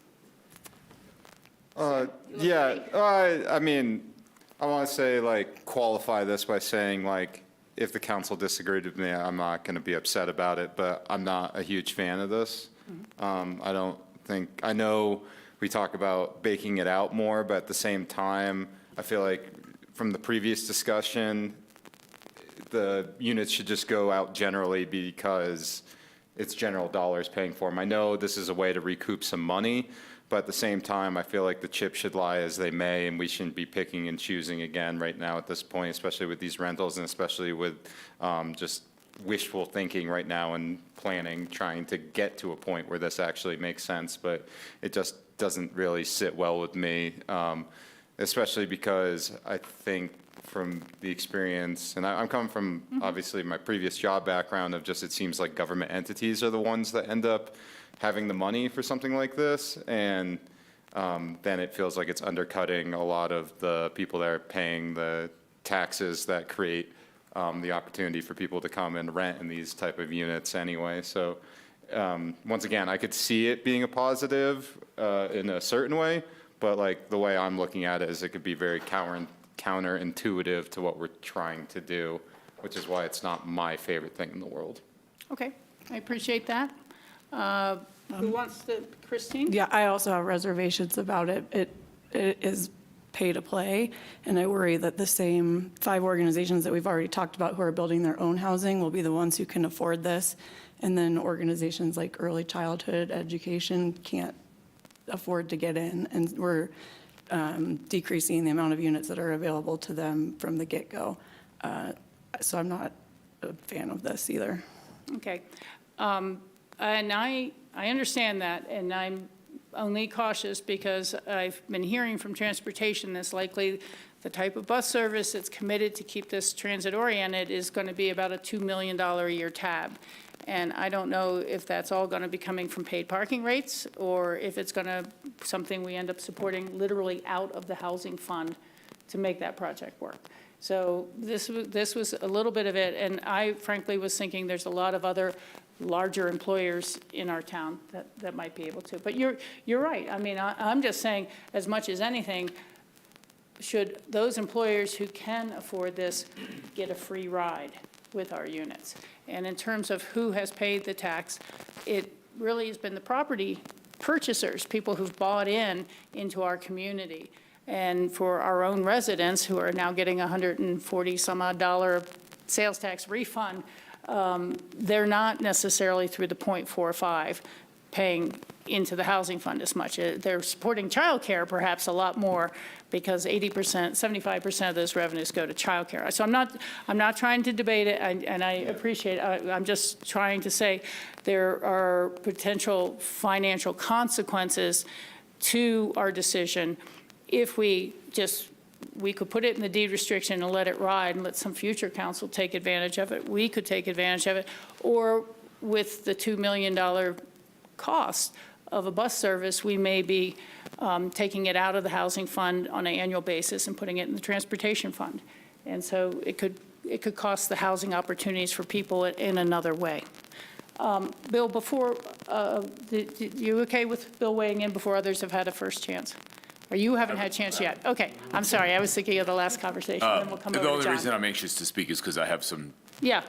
Yeah, I mean, I want to say, like, qualify this by saying, like, if the council disagreed with me, I'm not going to be upset about it, but I'm not a huge fan of this. I don't think, I know we talk about baking it out more, but at the same time, I feel like from the previous discussion, the units should just go out generally because it's general dollars paying for them. I know this is a way to recoup some money, but at the same time, I feel like the chips should lie as they may, and we shouldn't be picking and choosing again right now at this point, especially with these rentals and especially with just wishful thinking right now and planning, trying to get to a point where this actually makes sense, but it just doesn't really sit well with me, especially because I think from the experience, and I'm coming from obviously my previous job background of just, it seems like government entities are the ones that end up having the money for something like this, and then it feels like it's undercutting a lot of the people that are paying the taxes that create the opportunity for people to come and rent in these type of units anyway. So once again, I could see it being a positive in a certain way, but like the way I'm looking at it is it could be very counterintuitive to what we're trying to do, which is why it's not my favorite thing in the world. Okay, I appreciate that. Who wants to, Christine? Yeah, I also have reservations about it. It is pay to play, and I worry that the same 5 organizations that we've already talked about who are building their own housing will be the ones who can afford this, and then organizations like early childhood education can't afford to get in, and we're decreasing the amount of units that are available to them from the get-go. So I'm not a fan of this either. Okay. And I understand that, and I'm only cautious because I've been hearing from transportation that's likely the type of bus service that's committed to keep this transit-oriented is going to be about a $2 million a year tab. And I don't know if that's all going to be coming from paid parking rates or if it's going to something we end up supporting literally out of the housing fund to make that project work. So this was a little bit of it, and I frankly was thinking there's a lot of other larger employers in our town that might be able to. But you're right. I mean, I'm just saying, as much as anything, should those employers who can afford this get a free ride with our units. And in terms of who has paid the tax, it really has been the property purchasers, people who've bought into our community. And for our own residents who are now getting $140 some odd sales tax refund, they're not necessarily through the 0.45 paying into the housing fund as much. They're supporting childcare perhaps a lot more because 80%, 75% of those revenues go to childcare. So I'm not trying to debate it, and I appreciate it. I'm just trying to say there are potential financial consequences to our decision if we could put it in the deed restriction and let it ride and let some future council take advantage of it. We could take advantage of it, or with the $2 million cost of a bus service, we may be taking it out of the housing fund on an annual basis and putting it in the transportation fund. And so it could cost the housing opportunities for people in another way. Bill, you okay with Bill weighing in before others have had a first chance? Or you haven't had a chance yet? Okay, I'm sorry, I was thinking of the last conversation, then we'll come over to The only John. reason I'm anxious to speak is because I have some Yeah,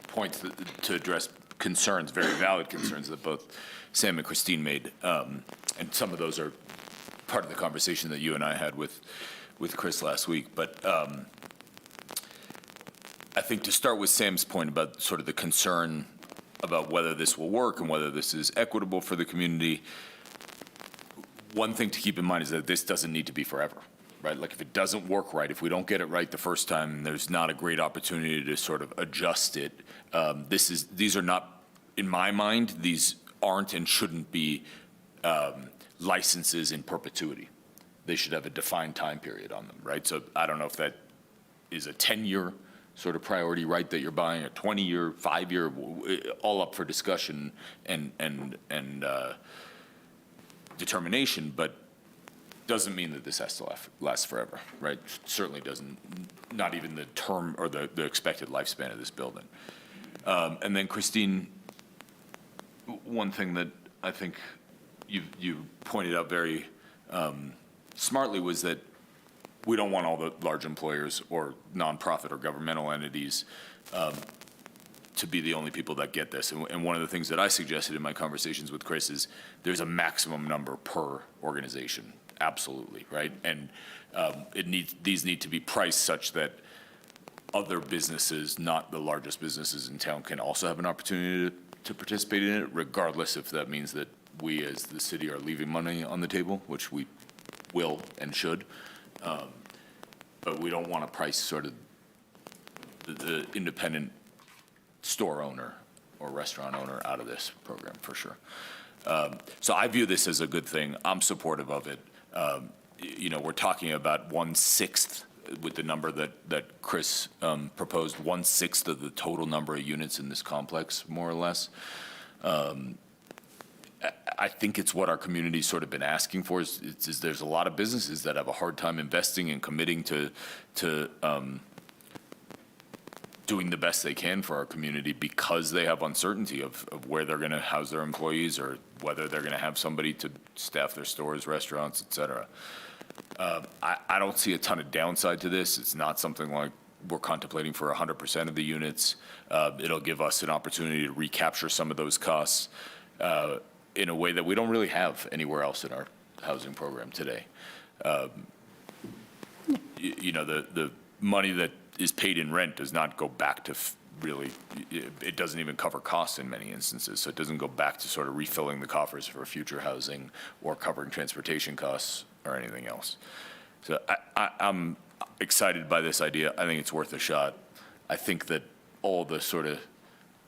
points to address concerns, very valid concerns that both Sam and Christine made. And some of those are part of the conversation that you and I had with Chris last week. But I think to start with Sam's point about sort of the concern about whether this will work and whether this is equitable for the community, one thing to keep in mind is that this doesn't need to be forever, right? Like if it doesn't work right, if we don't get it right the first time, there's not a great opportunity to sort of adjust it. These are not, in my mind, these aren't and shouldn't be licenses in perpetuity. They should have a defined time period on them, right? So I don't know if that is a 10-year sort of priority right that you're buying, a 20-year, 5-year, all up for discussion and determination, but doesn't mean that this has to last forever, right? Certainly doesn't, not even the term or the expected lifespan of this building. And then Christine, one thing that I think you pointed out very smartly was that we don't want all the large employers or nonprofit or governmental entities to be the only people that get this. And one of the things that I suggested in my conversations with Chris is there's a maximum number per organization, absolutely, right? And these need to be priced such that other businesses, not the largest businesses in town, can also have an opportunity to participate in it, regardless if that means that we as the city are leaving money on the table, which we will and should. But we don't want to price sort of the independent store owner or restaurant owner out of this program, for sure. So I view this as a good thing. I'm supportive of it. We're talking about 1/6 with the number that Chris proposed, 1/6 of the total number of units in this complex, more or less. I think it's what our community's sort of been asking for. Is there's a lot of businesses that have a hard time investing and committing to doing the best they can for our community because they have uncertainty of where they're going to house their employees or whether they're going to have somebody to staff their stores, restaurants, et cetera. I don't see a ton of downside to this. It's not something like we're contemplating for 100% of the units. It'll give us an opportunity to recapture some of those costs in a way that we don't really have anywhere else in our housing program today. The money that is paid in rent does not go back to really, it doesn't even cover costs in many instances. So it doesn't go back to sort of refilling the coffers for future housing or covering transportation costs or anything else. So I'm excited by this idea. I think it's worth a shot. I think that all the sort of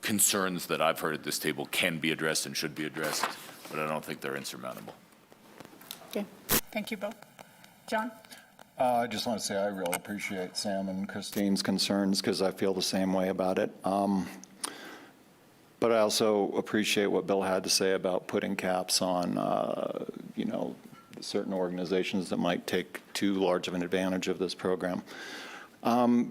concerns that I've heard at this table can be addressed and should be addressed, but I don't think they're insurmountable. okay. Thank you, Bill. John? I just want to say I really appreciate Sam and Christine's concerns because I feel the same way about it. But I also appreciate what Bill had to say about putting caps on, certain organizations that might take too large of an advantage of this program.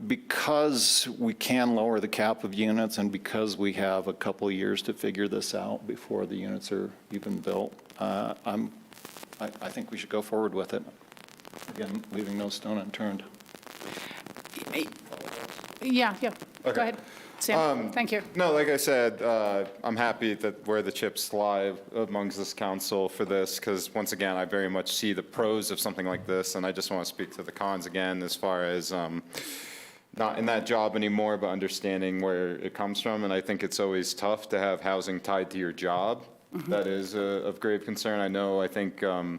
Because we can lower the cap of units and because we have a couple of years to figure this out before the units are even built, I think we should go forward with it. Again, leaving no stone unturned. Yeah, go Okay. ahead. Sam, thank you. No, like I said, I'm happy that where the chips lie amongst this council for this, because once again, I very much see the pros of something like this, and I just want to speak to the cons again as far as not in that job anymore, but understanding where it comes from. And I think it's always tough to have housing tied to your job. That is of grave concern. I think, and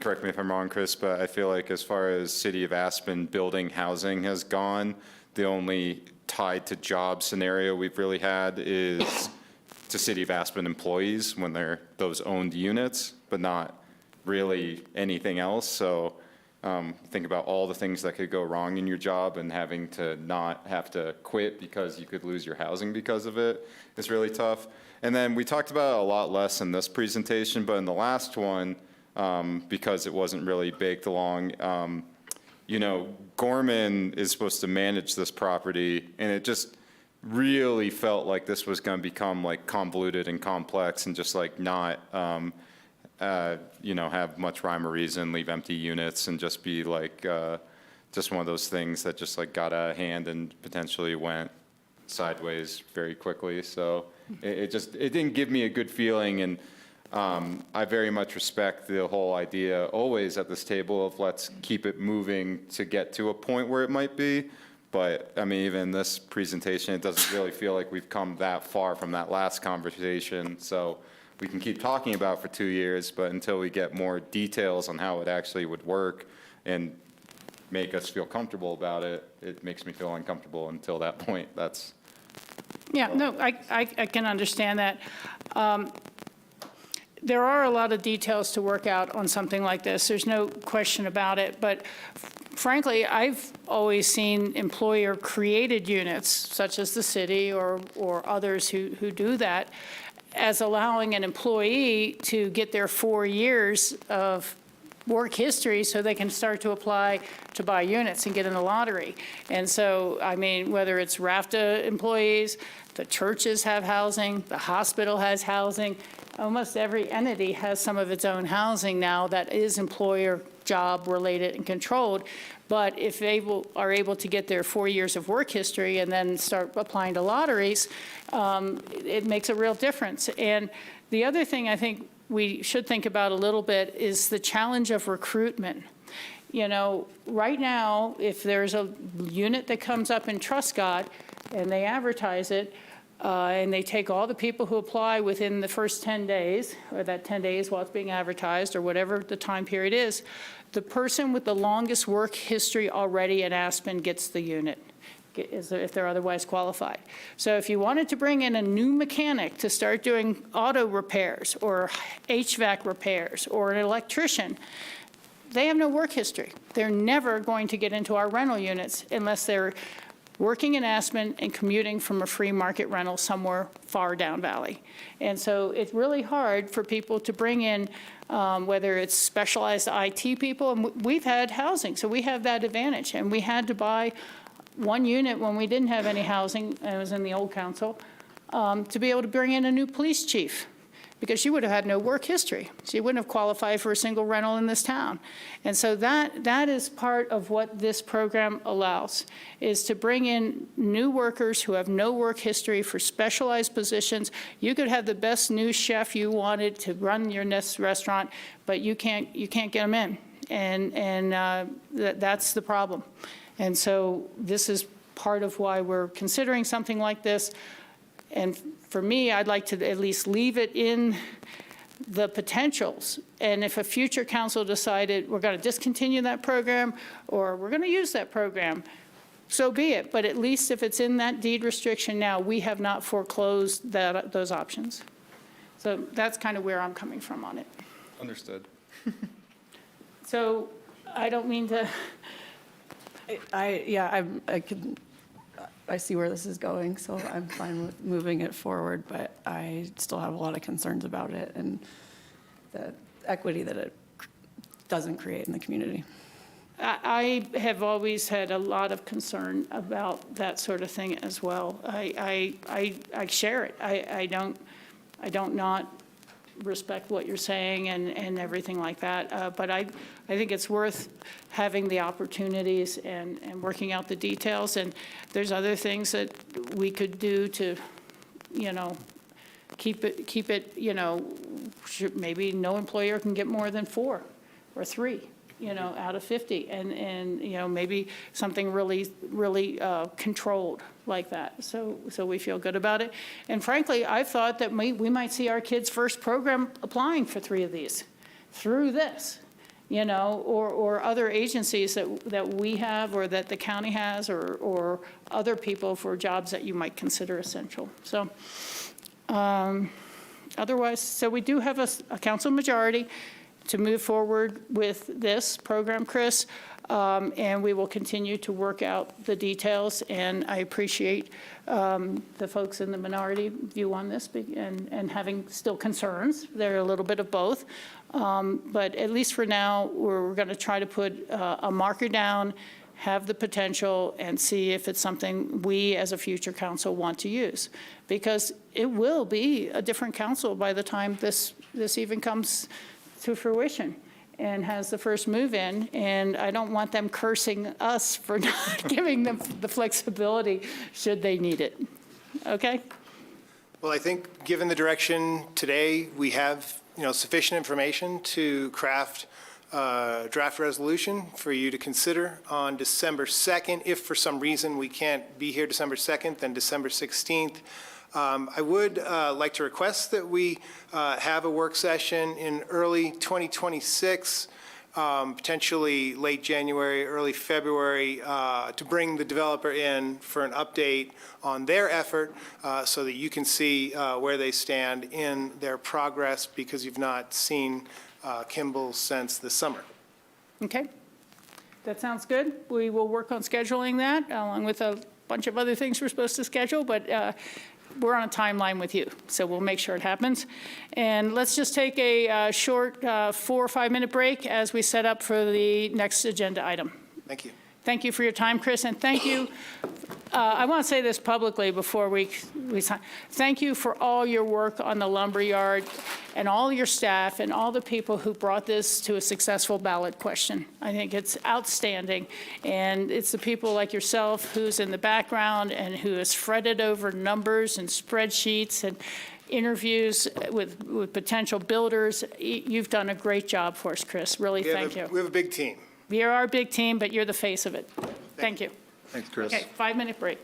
correct me if I'm wrong, Chris, but I feel like as far as City of Aspen building housing has gone, the only tied to job scenario we've really had is to City of Aspen employees when they're those owned units, but not really anything else. So think about all the things that could go wrong in your job, and having to not have to quit because you could lose your housing because of it is really tough. And then we talked about it a lot less in this presentation, but in the last one, because it wasn't really baked along, Gorman is supposed to manage this property, and it just really felt like this was going to become like convoluted and complex and just like not, have much rhyme or reason, leave empty units, and just be like, just one of those things that just like got out of hand and potentially went sideways very quickly. So it didn't give me a good feeling. And I very much respect the whole idea always at this table of let's keep it moving to get to a point where it might be. But I mean, even in this presentation, it doesn't really feel like we've come that far from that last conversation. So we can keep talking about for 2 years, but until we get more details on how it actually would work and make us feel comfortable about it, it makes me feel uncomfortable until that point. Yeah, no, I can understand that. There are a lot of details to work out on something like this. There's no question about it. But frankly, I've always seen employer-created units, such as the city or others who do that, as allowing an employee to get their 4 years of work history so they can start to apply to buy units and get in the lottery. And so, I mean, whether it's RAFTA employees, the churches have housing, the hospital has housing, almost every entity has some of its own housing now that is employer job related and controlled. But if they are able to get their 4 years of work history and then start applying to lotteries, it makes a real difference. And the other thing I think we should think about a little bit is the challenge of recruitment. Right now, if there's a unit that comes up in Truscott and they advertise it, and they take all the people who apply within the first 10 days, or that 10 days while it's being advertised, or whatever the time period is, the person with the longest work history already at Aspen gets the unit, if they're otherwise qualified. So if you wanted to bring in a new mechanic to start doing auto repairs or HVAC repairs or an electrician, they have no work history. They're never going to get into our rental units unless they're working in Aspen and commuting from a free market rental somewhere far down valley. And so it's really hard for people to bring in, whether it's specialized IT people, and we've had housing, so we have that advantage. And we had to buy one unit when we didn't have any housing, and it was in the old council, to be able to bring in a new police chief, because she would have had no work history. She wouldn't have qualified for a single rental in this town. And so that is part of what this program allows, is to bring in new workers who have no work history for specialized positions. You could have the best new chef you wanted to run your next restaurant, but you can't get them in. And that's the problem. And so this is part of why we're considering something like this. And for me, I'd like to at least leave it in the potentials. And if a future council decided we're going to discontinue that program or we're going to use that program, so be it. But at least if it's in that deed restriction now, we have not foreclosed those options. So that's kind of where I'm coming from on it. Understood. So I don't mean to. I see where this is going, so I'm fine with moving it forward, but I still have a lot of concerns about it and the equity that it doesn't create in the community. I have always had a lot of concern about that sort of thing as well. I share it. I don't not respect what you're saying and everything like that. But I think it's worth having the opportunities and working out the details. And there's other things that we could do to, you know, keep it, you know, maybe no employer can get more than 4 or 3, you know, out of 50. And you know, maybe something really controlled like that. So we feel good about it. And frankly, I thought that we might see our kids' first program applying for 3 of these through this, you know, or other agencies that we have or that the county has or other people for jobs that you might consider essential. So otherwise, so we do have a council majority to move forward with this program, Chris, and we will continue to work out the details. And I appreciate the folks in the minority view on this and having still concerns. They're a little bit of both. But at least for now, we're going to try to put a marker down, have the potential, and see if it's something we as a future council want to use. Because it will be a different council by the time this even comes to fruition and has the first move in. And I don't want them cursing us for not giving them the flexibility should they need it. Okay? Well, I think, given the direction today, we have, you know, sufficient information to craft a draft resolution for you to consider on December 2nd. If for some reason we can't be here December 2nd, then December 16th. I would like to request that we have a work session in early 2026, potentially late January, early February, to bring the developer in for an update on their effort so that you can see where they stand in their progress, because you've not seen Kimball since the summer. Okay? That sounds good. We will work on scheduling that, along with a bunch of other things we're supposed to schedule, but we're on a timeline with you, so we'll make sure it happens. And let's just take a short 4 or 5 minute break as we set up for the next agenda item. Thank you. Thank you for your time, Chris, and thank you. I want to say this publicly before we sign. Thank you for all your work on the Lumberyard and all your staff and all the people who brought this to a successful ballot question. I think it's outstanding, and it's the people like yourself who's in the background and who has fretted over numbers and spreadsheets and interviews with potential builders. You've done a great job for us, Chris. Really, thank you. We have a big team. You're our big team, but you're the face of it. Thank you. Thanks, Chris. Okay, 5 minute break.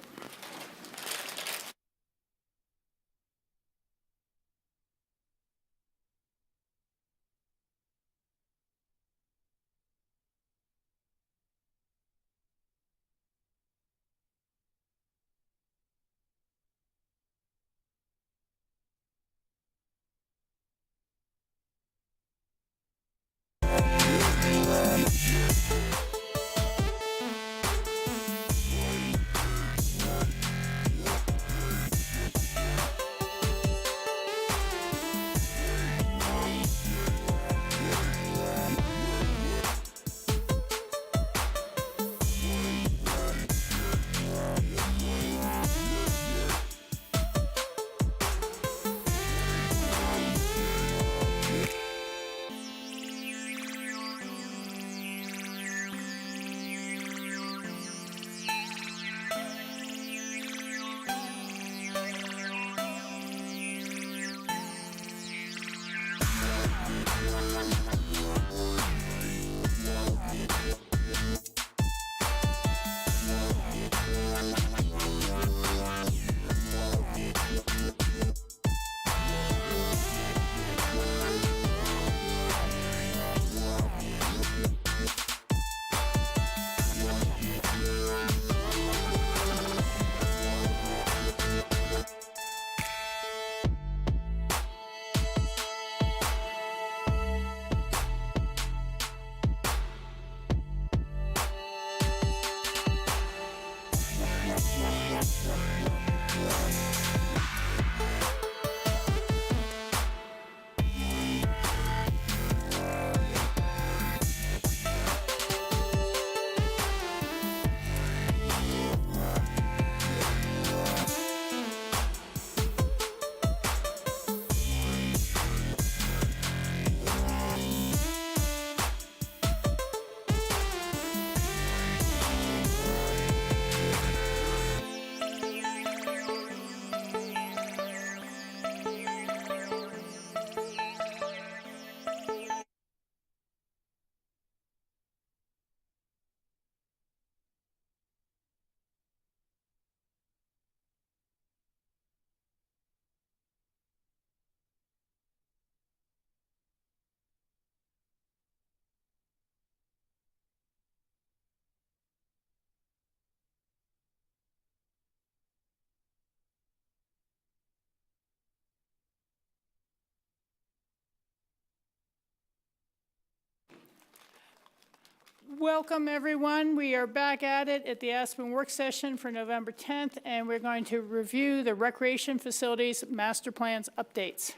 Welcome, everyone. We are back at the Aspen work session for November 10th, and we're going to review the recreation facilities master plans updates.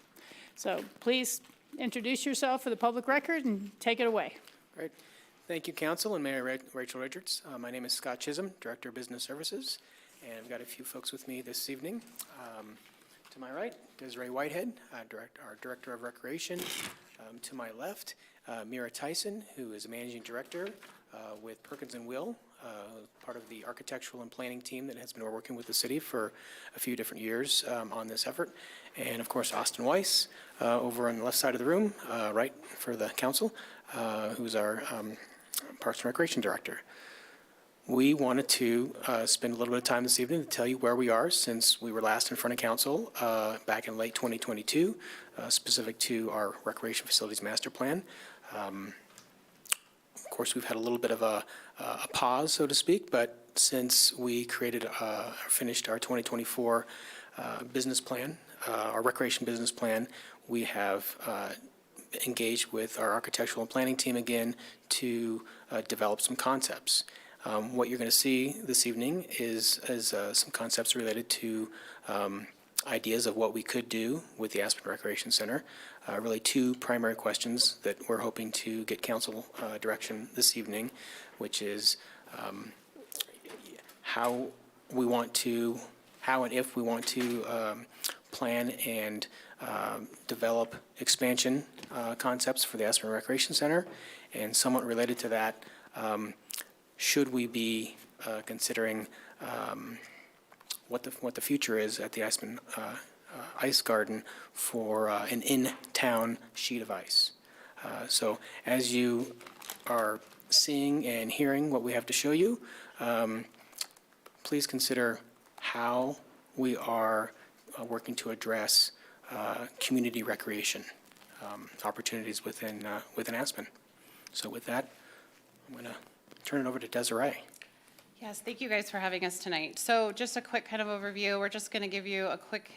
So please introduce yourself for the public record and take it away. Great. Thank you, Council and Mayor Rachel Richards. My name is Scott Chisholm, Director of Business Services, and I've got a few folks with me this evening. To my right, Desiree Whitehead, our Director of Recreation. To my left, Mira Tyson, who is Managing Director with Perkins & Will, part of the architectural and planning team that has been working with the city for a few different years on this effort. And of course, Austin Weiss, over on the left side of the room, right for the council, who's our Parks and Recreation Director. We wanted to spend a little bit of time this evening to tell you where we are since we were last in front of council back in late 2022, specific to our recreation facilities master plan. Of course, we've had a little bit of a pause, so to speak, but since we finished our 2024 business plan, our recreation business plan, we have engaged with our architectural and planning team again to develop some concepts. What you're going to see this evening is some concepts related to ideas of what we could do with the Aspen Recreation Center. Really two primary questions that we're hoping to get council direction this evening, which is how and if we want to plan and develop expansion concepts for the Aspen Recreation Center, and somewhat related to that, should we be considering what the future is at the Aspen Ice Garden for an in-town sheet of ice. So as you are seeing and hearing what we have to show you, please consider how we are working to address community recreation opportunities within Aspen. So with that, I'm going to turn it over to Desiree. Yes, thank you guys for having us tonight. So just a quick kind of overview. We're just going to give you a quick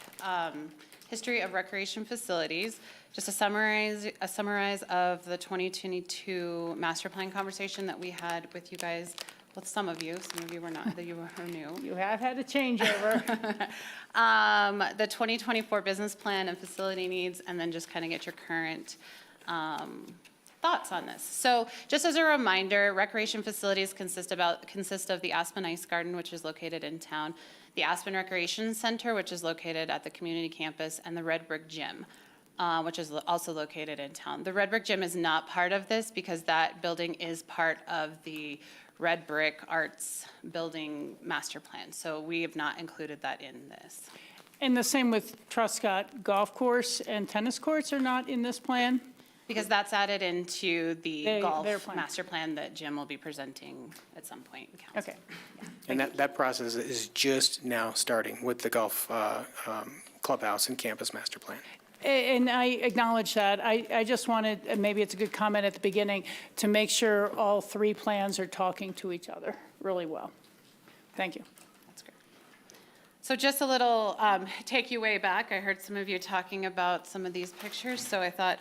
history of recreation facilities, just a summarize of the 2022 master plan conversation that we had with you guys, with some of you were not, that you were new. You have had a changeover. The 2024 business plan and facility needs, and then just kind of get your current thoughts on this. So just as a reminder, recreation facilities consist of the Aspen Ice Garden, which is located in town, the Aspen Recreation Center, which is located at the community campus, and the Red Brick Gym, which is also located in town. The Red Brick Gym is not part of this because that building is part of the Red Brick Arts Building Master Plan. So we have not included that in this. And the same with Truscott Golf Course and tennis courts are not in this plan? Because that's added into the golf their plan. master plan that Jim will be presenting at some point in council. Okay. And that process is just now starting with the golf clubhouse and campus master plan. And I acknowledge that. I just wanted, and maybe it's a good comment at the beginning, to make sure all three plans are talking to each other really well. Thank you. That's great. So just a little take you way back. I heard some of you talking about some of these pictures, so I thought,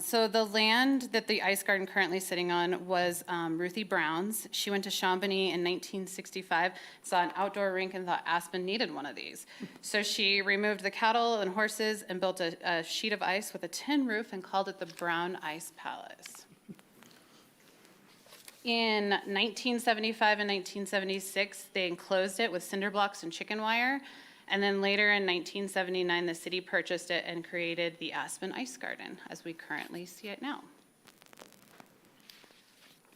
so the land that the Ice Garden currently sitting on was Ruthie Brown's. She went to Chamonix in 1965, saw an outdoor rink and thought Aspen needed one of these. So she removed the cattle and horses and built a sheet of ice with a tin roof and called it the Brown Ice Palace. In 1975 and 1976, they enclosed it with cinder blocks and chicken wire. And then later in 1979, the city purchased it and created the Aspen Ice Garden as we currently see it now.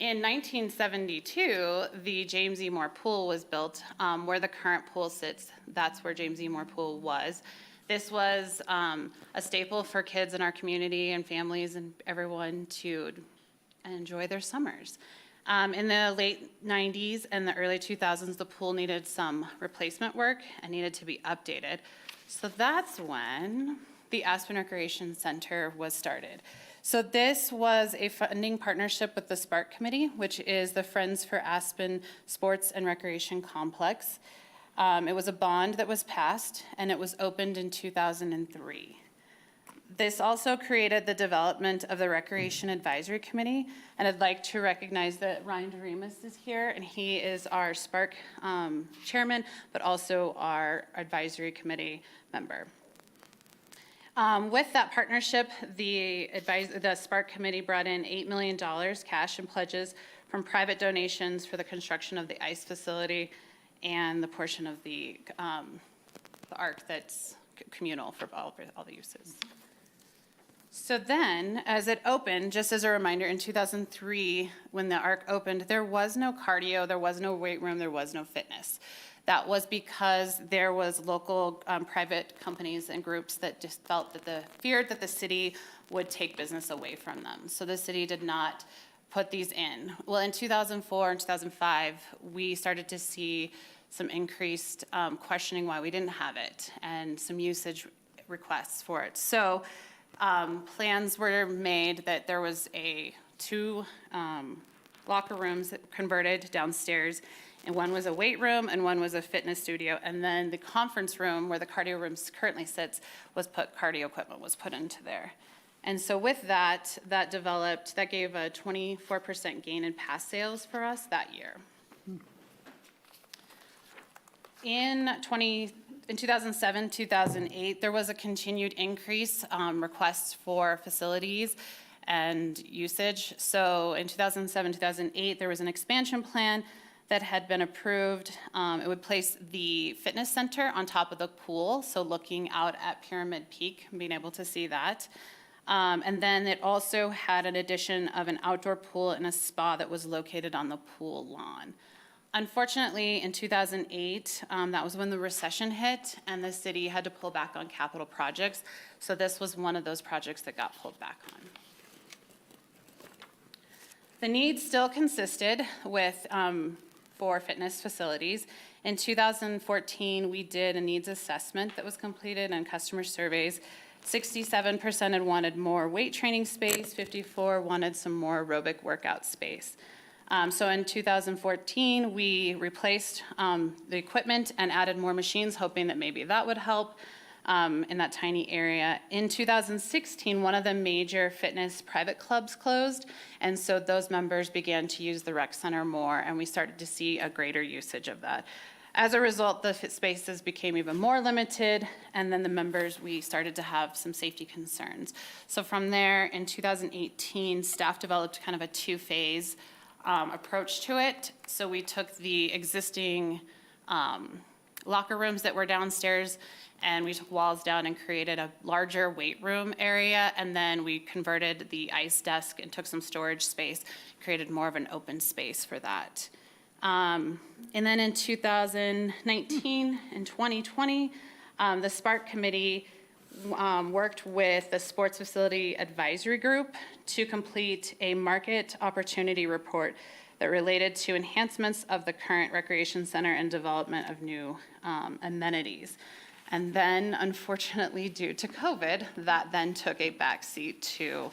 In 1972, the James E. Moore Pool was built. Where the current pool sits, that's where James E. Moore Pool was. This was a staple for kids in our community and families and everyone to enjoy their summers. In the late 90s and the early 2000s, the pool needed some replacement work and needed to be updated. So that's when the Aspen Recreation Center was started. So this was a funding partnership with the Spark Committee, which is the Friends for Aspen Sports and Recreation Complex. It was a bond that was passed, and it was opened in 2003. This also created the development of the Recreation Advisory Committee, and I'd like to recognize that Ryan Doremus is here, and he is our Spark chairman, but also our advisory committee member. With that partnership, the Spark Committee brought in $8 million cash and pledges from private donations for the construction of the ice facility and the portion of the ARC that's communal for all the uses. So then, as it opened, just as a reminder, in 2003, when the ARC opened, there was no cardio, there was no weight room, there was no fitness. That was because there was local private companies and groups that just felt that feared that the city would take business away from them. So the city did not put these in. Well, in 2004 and 2005, we started to see some increased questioning why we didn't have it and some usage requests for it. So plans were made that there was two locker rooms that converted downstairs, and one was a weight room and one was a fitness studio, and then the conference room where the cardio room currently sits cardio equipment was put into there. And so with that gave a 24% gain in pass sales for us that year. In 2007, 2008, there was a continued increase requests for facilities and usage. So in 2007, 2008, there was an expansion plan that had been approved. It would place the fitness center on top of the pool, so looking out at Pyramid Peak and being able to see that. And then it also had an addition of an outdoor pool and a spa that was located on the pool lawn. Unfortunately, in 2008, that was when the recession hit and the city had to pull back on capital projects. So this was one of those projects that got pulled back on. The needs still consisted with 4 fitness facilities. In 2014, we did a needs assessment that was completed and customer surveys. 67% had wanted more weight training space, 54% wanted some more aerobic workout space. So in 2014, we replaced the equipment and added more machines, hoping that maybe that would help in that tiny area. In 2016, one of the major fitness private clubs closed, and so those members began to use the rec center more, and we started to see a greater usage of that. As a result, the spaces became even more limited, and then the members, we started to have some safety concerns. So from there, in 2018, staff developed kind of a 2-phase approach to it. So we took the existing locker rooms that were downstairs, and we took walls down and created a larger weight room area, and then we converted the ice desk and took some storage space, created more of an open space for that. And then in 2019 and 2020, the Spark Committee worked with the Sports Facility Advisory Group to complete a market opportunity report that related to enhancements of the current recreation center and development of new amenities. And then, unfortunately, due to COVID, that then took a backseat to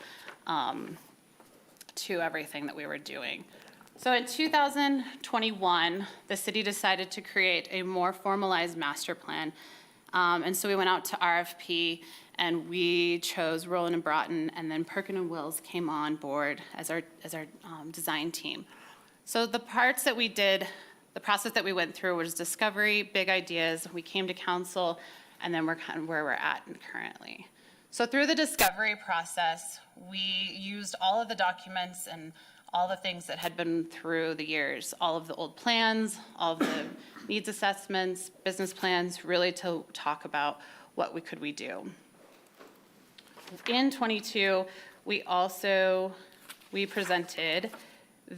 everything that we were doing. So in 2021, the city decided to create a more formalized master plan. And so we went out to RFP, and we chose Rowland and Broughton, and then Perkin and Wills came on board as our design team. So the parts that we did, the process that we went through was discovery, big ideas. We came to council, and then we're kind of where we're at currently. So through the discovery process, we used all of the documents and all the things that had been through the years, all of the old plans, all of the needs assessments, business plans, really to talk about what we do. In 22, we presented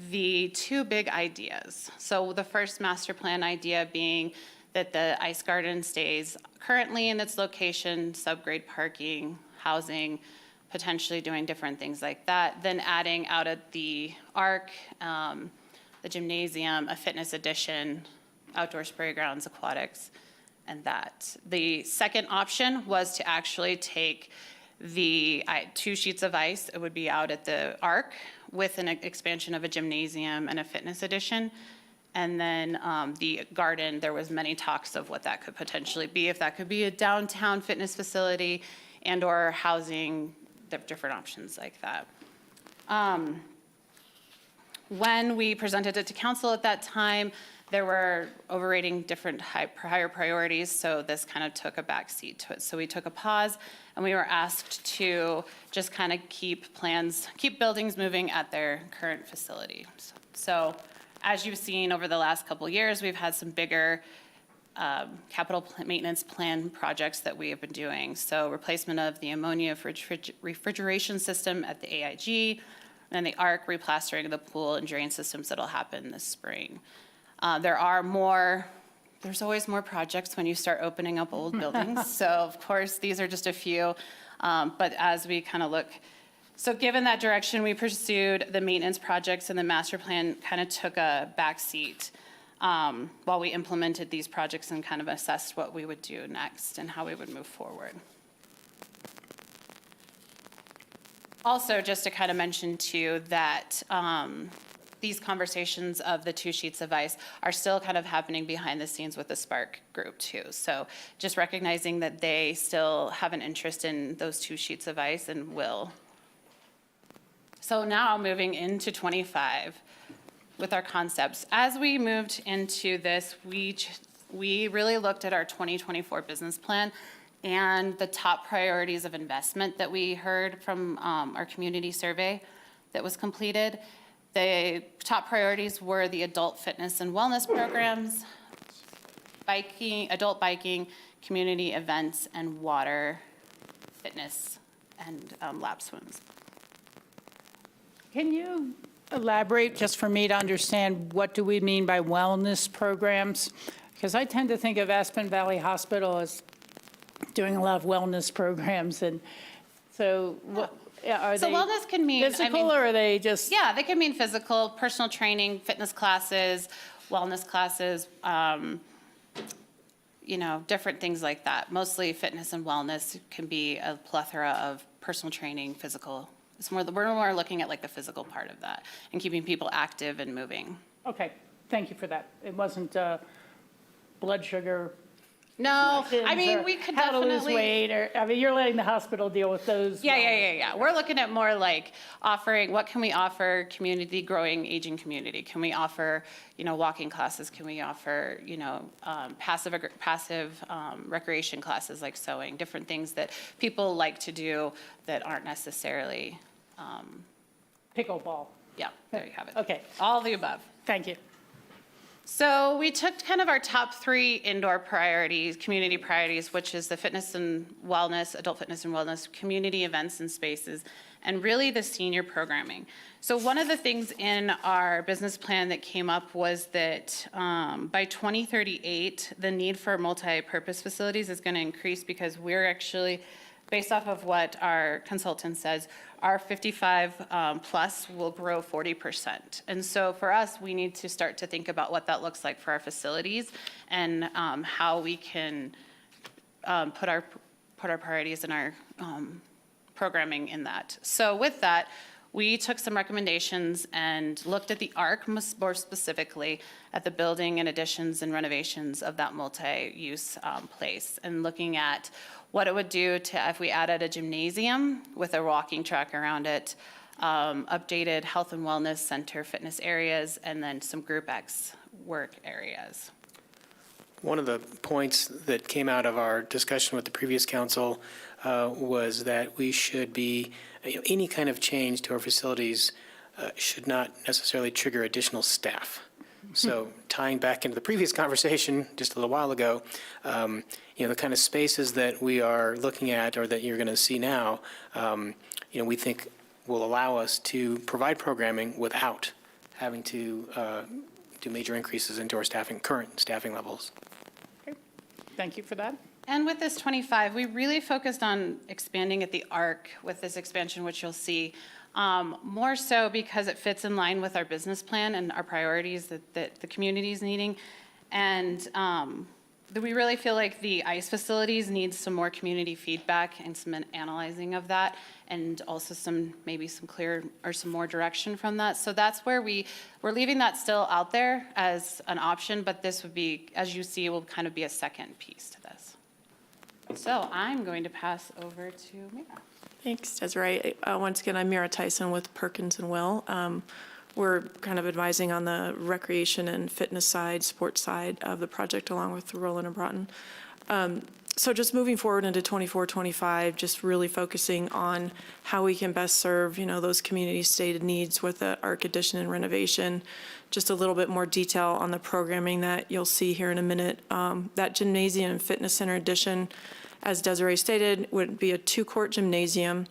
the 2 big ideas. So the first master plan idea being that the ice garden stays currently in its location, subgrade parking, housing, potentially doing different things like that, then adding out at the ARC, the gymnasium, a fitness addition, outdoor spray grounds, aquatics, and that. The second option was to actually take the 2 sheets of ice, it would be out at the ARC, with an expansion of a gymnasium and a fitness addition. And then the garden, there was many talks of what that could potentially be, if that could be a downtown fitness facility and/or housing, different options like that. When we presented it to council at that time, there were overrating different higher priorities, so this kind of took a back seat to it. So we took a pause, and we were asked to just kind of keep buildings moving at their current facility. So as you've seen over the last couple of years, we've had some bigger capital maintenance plan projects that we have been doing. So replacement of the ammonia refrigeration system at the AIG, and the ARC replastering of the pool and drain systems that'll happen this spring. There's always more projects when you start opening up old buildings. So of course, these are just a few. But as we kind of look, so given that direction, we pursued the maintenance projects, and the master plan kind of took a back seat while we implemented these projects and kind of assessed what we would do next and how we would move forward. Also, just to kind of mention too that these conversations of the 2 sheets of ice are still kind of happening behind the scenes with the Spark group too. So just recognizing that they still have an interest in those 2 sheets of ice and will. So now moving into 25 with our concepts. As we moved into this, we really looked at our 2024 business plan and the top priorities of investment that we heard from our community survey that was completed. The top priorities were the adult fitness and wellness programs, adult biking, community events, and water fitness and lap swims. Can you elaborate, just for me to understand, what do we mean by wellness programs? Because I tend to think of Aspen Valley Hospital as doing a lot of wellness programs, and so are So they wellness can mean, physical, or are they just? Yeah, they can mean physical, personal training, fitness classes, wellness classes, different things like that. Mostly fitness and wellness can be a plethora of personal training, physical. We're more looking at like the physical part of that and keeping people active and moving. Okay, thank you for that. It wasn't blood sugar. No, I mean, or we could how to lose definitely. weight, or, I mean, you're letting the hospital deal with those. Yeah. We're looking at more like offering, what can we offer community, growing, aging community? Can we offer, walking classes? Can we offer, passive recreation classes like sewing, different things that people like to do that aren't necessarily, Pickleball. yeah, there you have it. Okay, All of the above. thank you. So we took kind of our top 3 indoor priorities, community priorities, which is the fitness and wellness, adult fitness and wellness, community events and spaces, and really the senior programming. So one of the things in our business plan that came up was that by 2038, the need for multi-purpose facilities is going to increase because we're actually, based off of what our consultant says, our 55 plus will grow 40%. And so for us, we need to start to think about what that looks like for our facilities and how we can put our priorities and our programming in that. So with that, we took some recommendations and looked at the ARC, more specifically at the building and additions and renovations of that multi-use place, and looking at what it would do to if we added a gymnasium with a walking track around it, updated health and wellness center fitness areas, and then some Group X work areas. One of the points that came out of our discussion with the previous council was that we should be, any kind of change to our facilities should not necessarily trigger additional staff. So tying back into the previous conversation just a little while ago, the kind of spaces that we are looking at or that you're going to see now, we think will allow us to provide programming without having to do major increases into our current staffing levels. Okay. Thank you for that. And with this 25, we really focused on expanding at the ARC with this expansion, which you'll see, more so because it fits in line with our business plan and our priorities that the community is needing. And we really feel like the ICE facilities need some more community feedback and some analyzing of that, and also maybe some clear or some more direction from that. So that's where we're leaving that still out there as an option, but this would be, as you see, will kind of be a second piece to this. So I'm going to pass over to Mira. Thanks, Desiree. Once again, I'm Mira Tyson with Perkins and Will. We're kind of advising on the recreation and fitness side, sports side of the project, along with Roland and Broughton. So just moving forward into 24-25, just really focusing on how we can best serve, those community stated needs with the ARC addition and renovation. Just a little bit more detail on the programming that you'll see here in a minute. That gymnasium and fitness center addition, as Desiree stated, would be a 2-court gymnasium.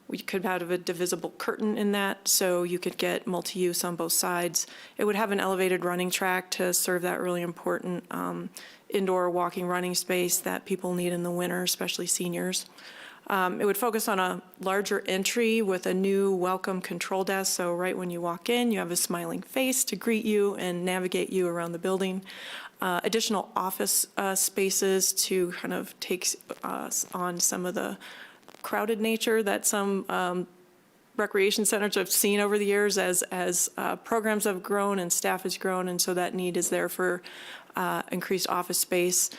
We could have a divisible curtain in that, so you could get multi-use on both sides. It would have an elevated running track to serve that really important indoor walking running space that people need in the winter, especially seniors. It would focus on a larger entry with a new welcome control desk, so right when you walk in, you have a smiling face to greet you and navigate you around the building. Additional office spaces to kind of take on some of the crowded nature that some recreation centers have seen over the years as programs have grown and staff has grown, and so that need is there for increased office space.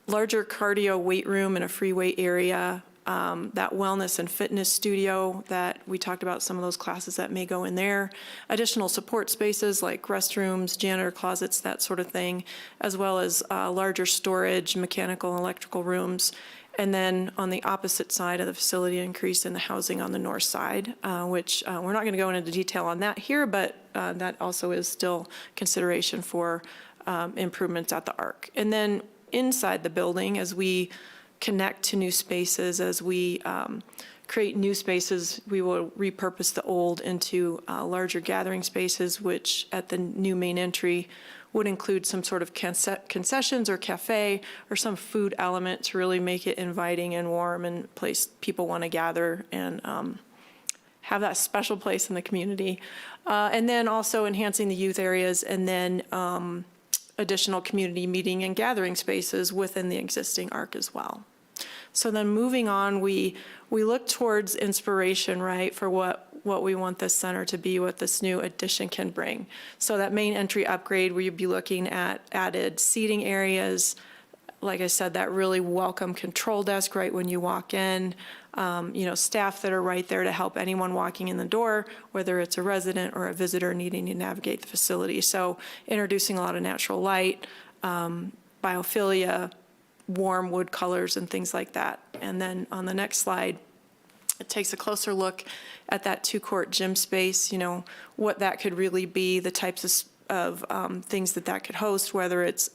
Larger cardio weight room and a free weight area. That wellness and fitness studio that we talked about, some of those classes that may go in there. Additional support spaces like restrooms, janitor closets, that sort of thing, as well as larger storage, mechanical and electrical rooms. And then on the opposite side of the facility, increase in the housing on the north side, which we're not going to go into detail on that here, but that also is still consideration for improvements at the ARC. And then inside the building, as we connect to new spaces, as we create new spaces, we will repurpose the old into larger gathering spaces, which at the new main entry would include some sort of concessions or cafe or some food element to really make it inviting and warm and place people want to gather and have that special place in the community. And then also enhancing the youth areas, and then additional community meeting and gathering spaces within the existing ARC as well. So then moving on, we look towards inspiration, right, for what we want this center to be, what this new addition can bring. So that main entry upgrade, where you'd be looking at added seating areas, like I said, that really welcome control desk right when you walk in, staff that are right there to help anyone walking in the door, whether it's a resident or a visitor needing to navigate the facility. So introducing a lot of natural light, biophilia, warm wood colors and things like that. And then on the next slide, it takes a closer look at that 2-court gym space, what that could really be, the types of things that could host, whether it's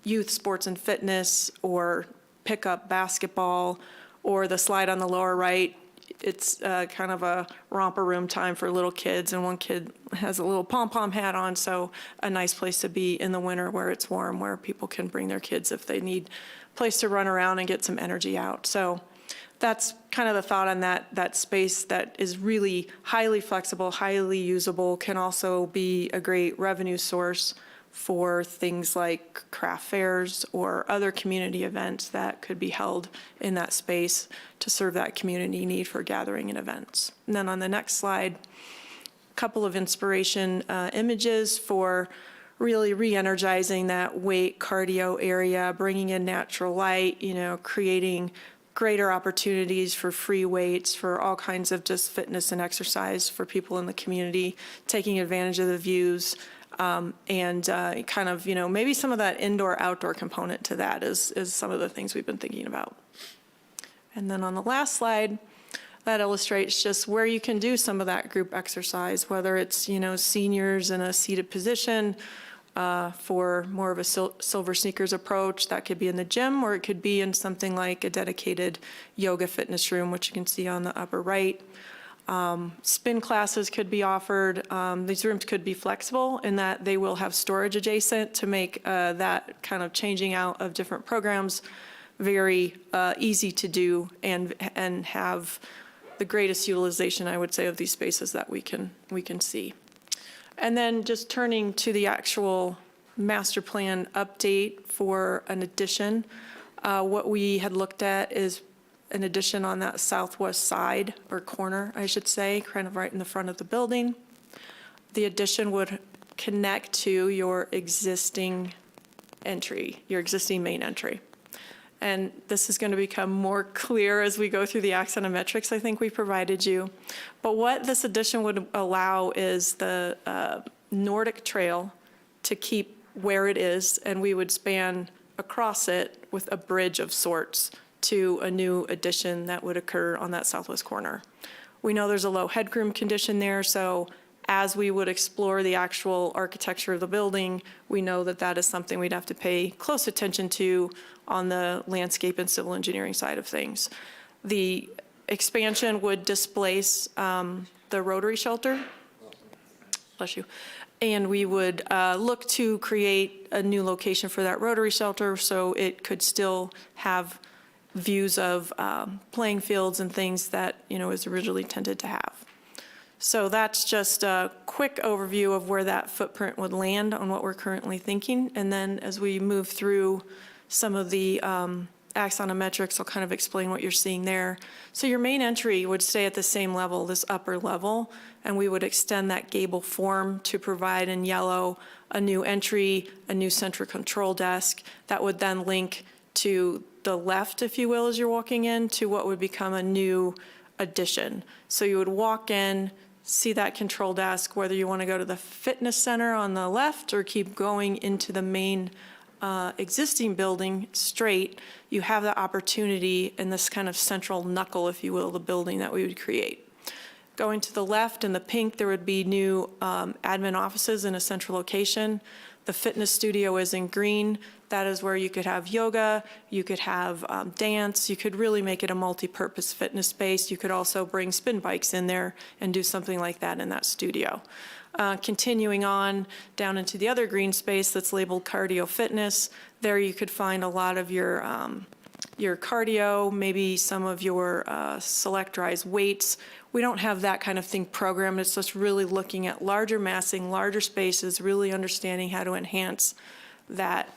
youth sports and fitness or pickup basketball, or the slide on the lower right. It's kind of a romper room time for little kids, and one kid has a little pom-pom hat on, so a nice place to be in the winter where it's warm, where people can bring their kids if they need a place to run around and get some energy out. So that's kind of the thought on that space that is really highly flexible, highly usable, can also be a great revenue source for things like craft fairs or other community events that could be held in that space to serve that community need for gathering and events. And then on the next slide, a couple of inspiration images for really re-energizing that weight cardio area, bringing in natural light, creating greater opportunities for free weights, for all kinds of just fitness and exercise for people in the community, taking advantage of the views. And kind of, maybe some of that indoor-outdoor component to that is some of the things we've been thinking about. And then on the last slide, that illustrates just where you can do some of that group exercise, whether it's, seniors in a seated position for more of a silver sneakers approach. That could be in the gym, or it could be in something like a dedicated yoga fitness room, which you can see on the upper right. Spin classes could be offered. These rooms could be flexible in that they will have storage adjacent to make that kind of changing out of different programs very easy to do and have the greatest utilization, I would say, of these spaces that we can see. And then just turning to the actual master plan update for an addition, what we had looked at is an addition on that southwest side, or corner, I should say, kind of right in the front of the building. The addition would connect to your existing entry, your existing main entry. And this is going to become more clear as we go through the axonometrics I think we provided you. But what this addition would allow is the Nordic Trail to keep where it is, and we would span across it with a bridge of sorts to a new addition that would occur on that southwest corner. We know there's a low headroom condition there, so as we would explore the actual architecture of the building, we know that that is something we'd have to pay close attention to on the landscape and civil engineering side of things. The expansion would displace the rotary shelter. Bless you. And we would look to create a new location for that rotary shelter so it could still have views of playing fields and things that, was originally intended to have. So that's just a quick overview of where that footprint would land on what we're currently thinking. And then as we move through some of the axonometrics, I'll kind of explain what you're seeing there. So your main entry would stay at the same level, this upper level, and we would extend that gable form to provide in yellow a new entry, a new central control desk that would then link to the left, if you will, as you're walking in, to what would become a new addition. So you would walk in, see that control desk, whether you want to go to the fitness center on the left or keep going into the main existing building straight, you have the opportunity in this kind of central knuckle, if you will, the building that we would create. Going to the left in the pink, there would be new admin offices in a central location. The fitness studio is in green. That is where you could have yoga, you could have dance, you could really make it a multi-purpose fitness space. You could also bring spin bikes in there and do something like that in that studio. Continuing on down into the other green space that's labeled cardio fitness, there you could find a lot of your cardio, maybe some of your selectorized weights. We don't have that kind of thing programmed. It's just really looking at larger massing, larger spaces, really understanding how to enhance that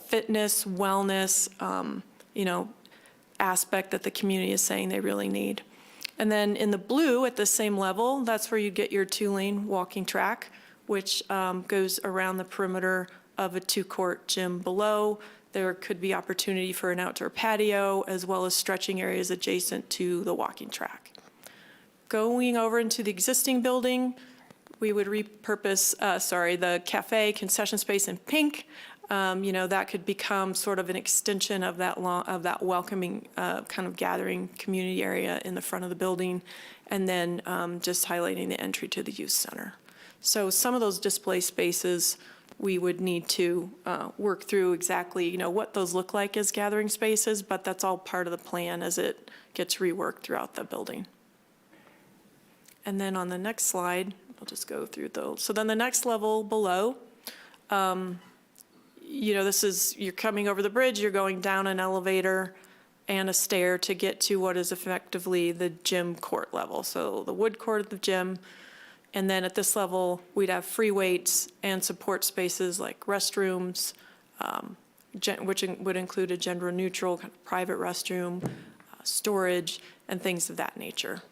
fitness, wellness, aspect that the community is saying they really need. And then in the blue at the same level, that's where you get your 2-lane walking track, which goes around the perimeter of a 2-court gym below. There could be opportunity for an outdoor patio as well as stretching areas adjacent to the walking track. Going over into the existing building, we would repurpose, the cafe concession space in pink. That could become sort of an extension of that welcoming kind of gathering community area in the front of the building, and then just highlighting the entry to the youth center. So some of those display spaces we would need to work through exactly, what those look like as gathering spaces, but that's all part of the plan as it gets reworked throughout the building. And then on the next slide, I'll just go through those. So then the next level below, this is, you're coming over the bridge, you're going down an elevator and a stair to get to what is effectively the gym court level. So the wood court of the gym. And then at this level, we'd have free weights and support spaces like restrooms, which would include a gender neutral kind of private restroom, storage, and things of that nature.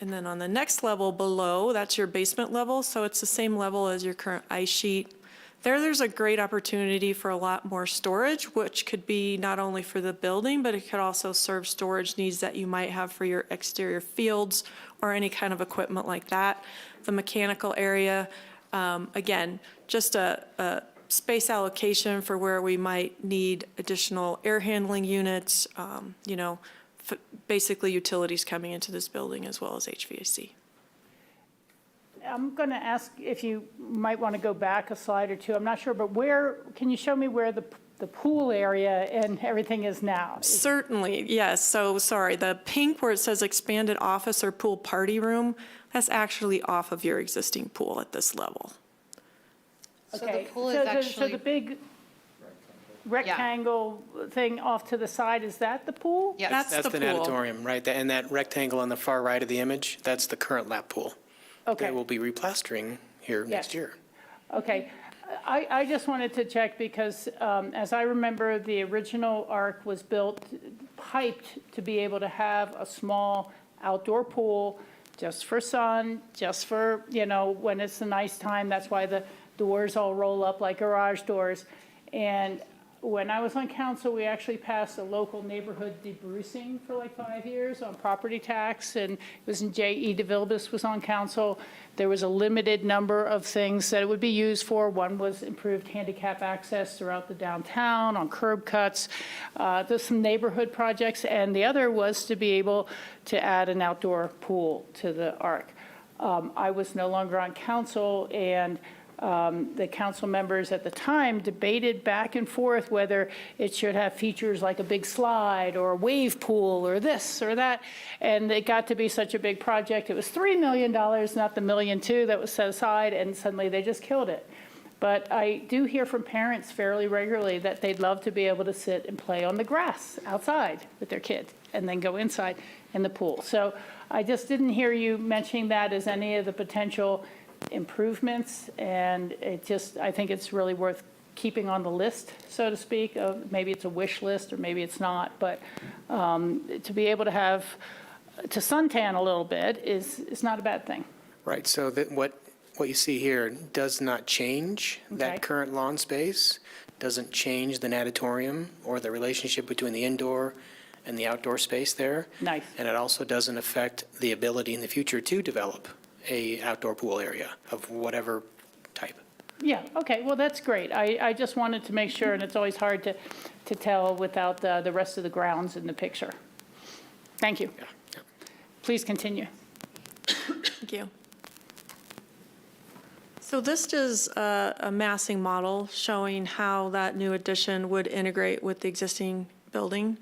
And then on the next level below, that's your basement level. So it's the same level as your current ice sheet. There's a great opportunity for a lot more storage, which could be not only for the building, but it could also serve storage needs that you might have for your exterior fields or any kind of equipment like that. The mechanical area, again, just a space allocation for where we might need additional air handling units, basically utilities coming into this building as well as HVAC. I'm going to ask if you might want to go back a slide or two. I'm not sure, but can you show me where the pool area and everything is now? Certainly, yes. So, sorry, the pink where it says expanded office or pool party room, that's actually off of your existing pool at this level. So Okay, the pool is so actually. the big rectangle thing off to the side, is that the pool? Yes. That's the the pool. natatorium, right? And that rectangle on the far right of the image, that's the current lap pool. Okay. That will be replastering here next Yes. year. Okay. I just wanted to check because as I remember, the original ARC was built, piped to be able to have a small outdoor pool just for sun, just for, when it's a nice time. That's why the doors all roll up like garage doors. And when I was on council, we actually passed a local neighborhood debrucing for like 5 years on property tax, and it was when J.E. DeVilbiss was on council. There was a limited number of things that it would be used for. One was improved handicap access throughout the downtown, on curb cuts. There's some neighborhood projects, and the other was to be able to add an outdoor pool to the ARC. I was no longer on council, and the council members at the time debated back and forth whether it should have features like a big slide or a wave pool or this or that. And it got to be such a big project. It was $3 million, not the $1.2 million that was set aside, and suddenly they just killed it. But I do hear from parents fairly regularly that they'd love to be able to sit and play on the grass outside with their kids and then go inside in the pool. So I just didn't hear you mentioning that as any of the potential improvements, and I think it's really worth keeping on the list, so to speak, of maybe it's a wish list or maybe it's not, but to be able to suntan a little bit is not a bad thing. Right, so that what you see here does not change Okay. that current lawn space, doesn't change the natatorium or the relationship between the indoor and the outdoor space there. Nice. And it also doesn't affect the ability in the future to develop a outdoor pool area of whatever type. Yeah, okay, well, that's great. I just wanted to make sure, and it's always hard to tell without the rest of the grounds in the picture. Thank you. Yeah, yeah. Please continue. Thank you. So this is a massing model showing how that new addition would integrate with the existing building.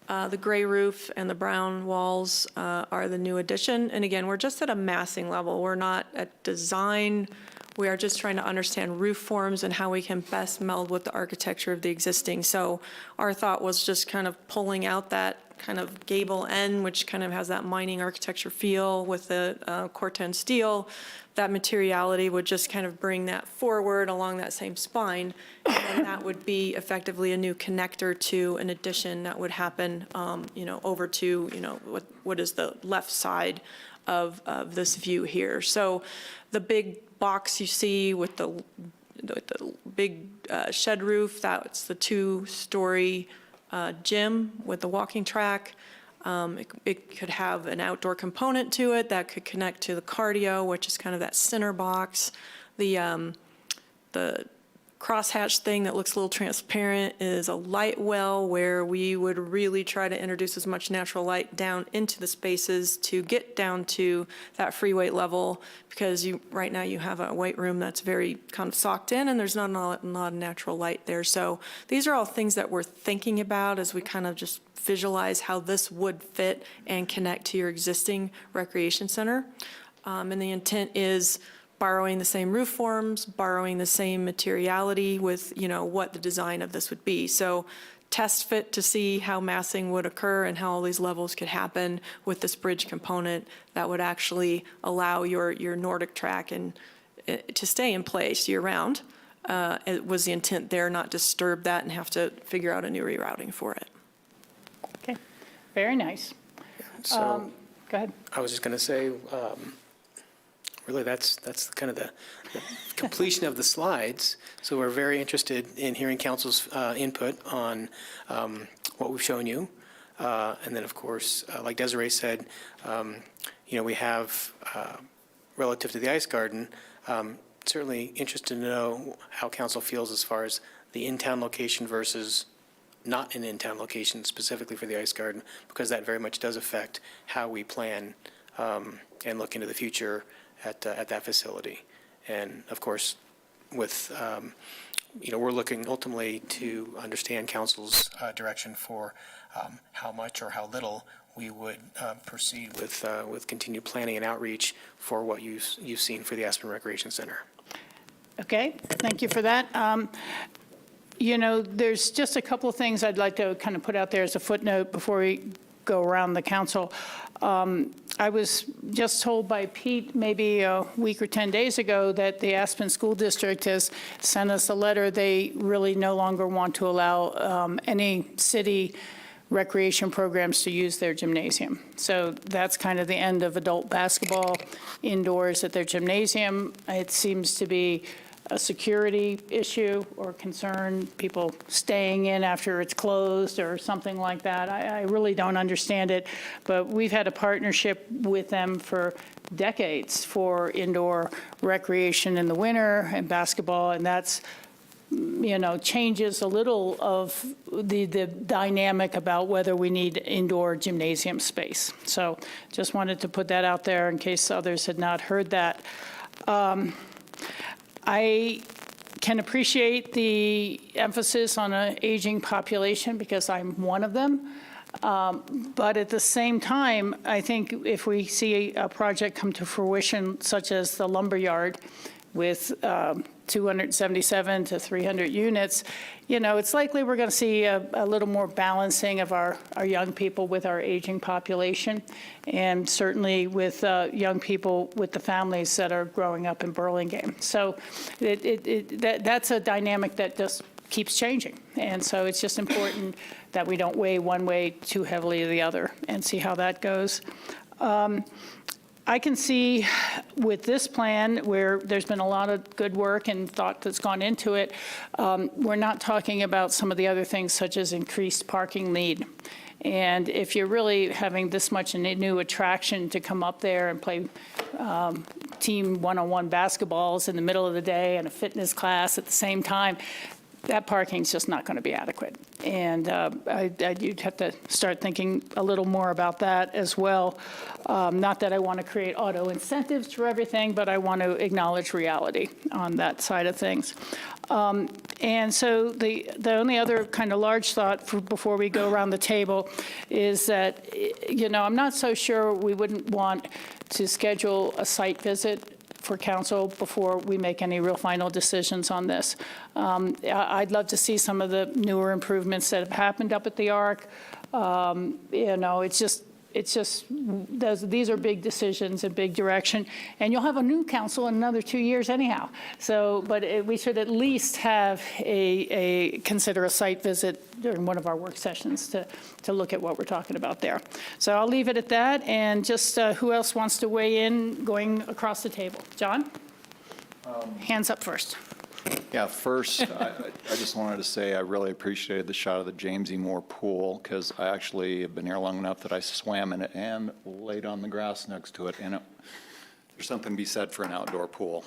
The gray roof and the brown walls are the new addition. And again, we're just at a massing level. We're not at design. We are just trying to understand roof forms and how we can best meld with the architecture of the existing. So our thought was just kind of pulling out that kind of gable end, which kind of has that mining architecture feel with the Corten steel. That materiality would just kind of bring that forward along that same spine. And then that would be effectively a new connector to an addition that would happen, over to, what is the left side of this view here. So the big box you see with the big shed roof, that's the 2-story gym with the walking track. It could have an outdoor component to it that could connect to the cardio, which is kind of that center box. The crosshatch thing that looks a little transparent is a light well where we would really try to introduce as much natural light down into the spaces to get down to that free weight level, because right now you have a weight room that's very kind of socked in and there's not a lot of natural light there. So these are all things that we're thinking about as we kind of just visualize how this would fit and connect to your existing recreation center. And the intent is borrowing the same roof forms, borrowing the same materiality with, what the design of this would be. So test fit to see how massing would occur and how all these levels could happen with this bridge component that would actually allow your Nordic track and to stay in place year round. It was the intent there, not disturb that and have to figure out a new rerouting for it. Okay, very nice. So Go ahead. I was just going to say, really, that's kind of the completion of the slides. So we're very interested in hearing council's input on what we've shown you. And then, of course, like Desiree said, we have, relative to the ice garden, certainly interested to know how council feels as far as the in-town location versus not an in-town location specifically for the ice garden, because that very much does affect how we plan and look into the future at that facility. And of course, with, we're looking ultimately to understand council's direction for how much or how little we would proceed with continued planning and outreach for what you've seen for the Aspen Recreation Center. Okay, thank you for that. There's just a couple of things I'd like to kind of put out there as a footnote before we go around the council. I was just told by Pete maybe a week or 10 days ago that the Aspen School District has sent us a letter. They really no longer want to allow any city recreation programs to use their gymnasium. So that's kind of the end of adult basketball indoors at their gymnasium. It seems to be a security issue or concern, people staying in after it's closed or something like that. I really don't understand it, but we've had a partnership with them for decades for indoor recreation in the winter and basketball, and that's, changes a little of the dynamic about whether we need indoor gymnasium space. So just wanted to put that out there in case others had not heard that. I can appreciate the emphasis on an aging population because I'm one of them. But at the same time, I think if we see a project come to fruition, such as the Lumberyard with 277 to 300 units, it's likely we're going to see a little more balancing of our young people with our aging population, and certainly with young people with the families that are growing up in Burlingame. So that's a dynamic that just keeps changing. And so it's just important that we don't weigh one way too heavily or the other and see how that goes. I can see with this plan where there's been a lot of good work and thought that's gone into it, we're not talking about some of the other things such as increased parking need. And if you're really having this much a new attraction to come up there and play team one-on-one basketballs in the middle of the day and a fitness class at the same time, that parking's just not going to be adequate. And you'd have to start thinking a little more about that as well. Not that I want to create auto incentives for everything, but I want to acknowledge reality on that side of things. And so the only other kind of large thought before we go around the table is that, I'm not so sure we wouldn't want to schedule a site visit for council before we make any real final decisions on this. I'd love to see some of the newer improvements that have happened up at the Arc. These are big decisions and big direction, and you'll have a new council in another 2 years anyhow. So, but we should at least have consider a site visit during one of our work sessions to look at what we're talking about there. So I'll leave it at that, and just who else wants to weigh in going across the table? John? Hands up first. Yeah, first, I just wanted to say I really appreciated the shot of the James E. Moore pool, because I actually have been here long enough that I swam in it and laid on the grass next to it, and there's something to be said for an outdoor pool.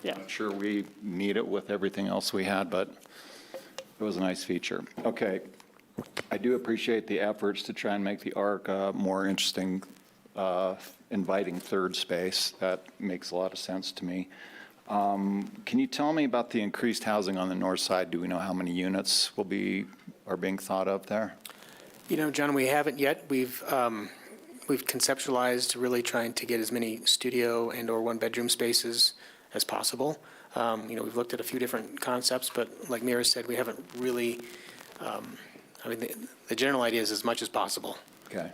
Yeah. I'm sure we need it with everything else we had, but it was a nice feature. Okay, I do appreciate the efforts to try and make the Arc a more interesting, inviting third space. That makes a lot of sense to me. Can you tell me about the increased housing on the north side? Do we know how many units are being thought of there? John, we haven't yet. We've conceptualized really trying to get as many studio and/or one-bedroom spaces as possible. We've looked at a few different concepts, but like Mira said, we haven't really. The general idea is as much as possible. Okay.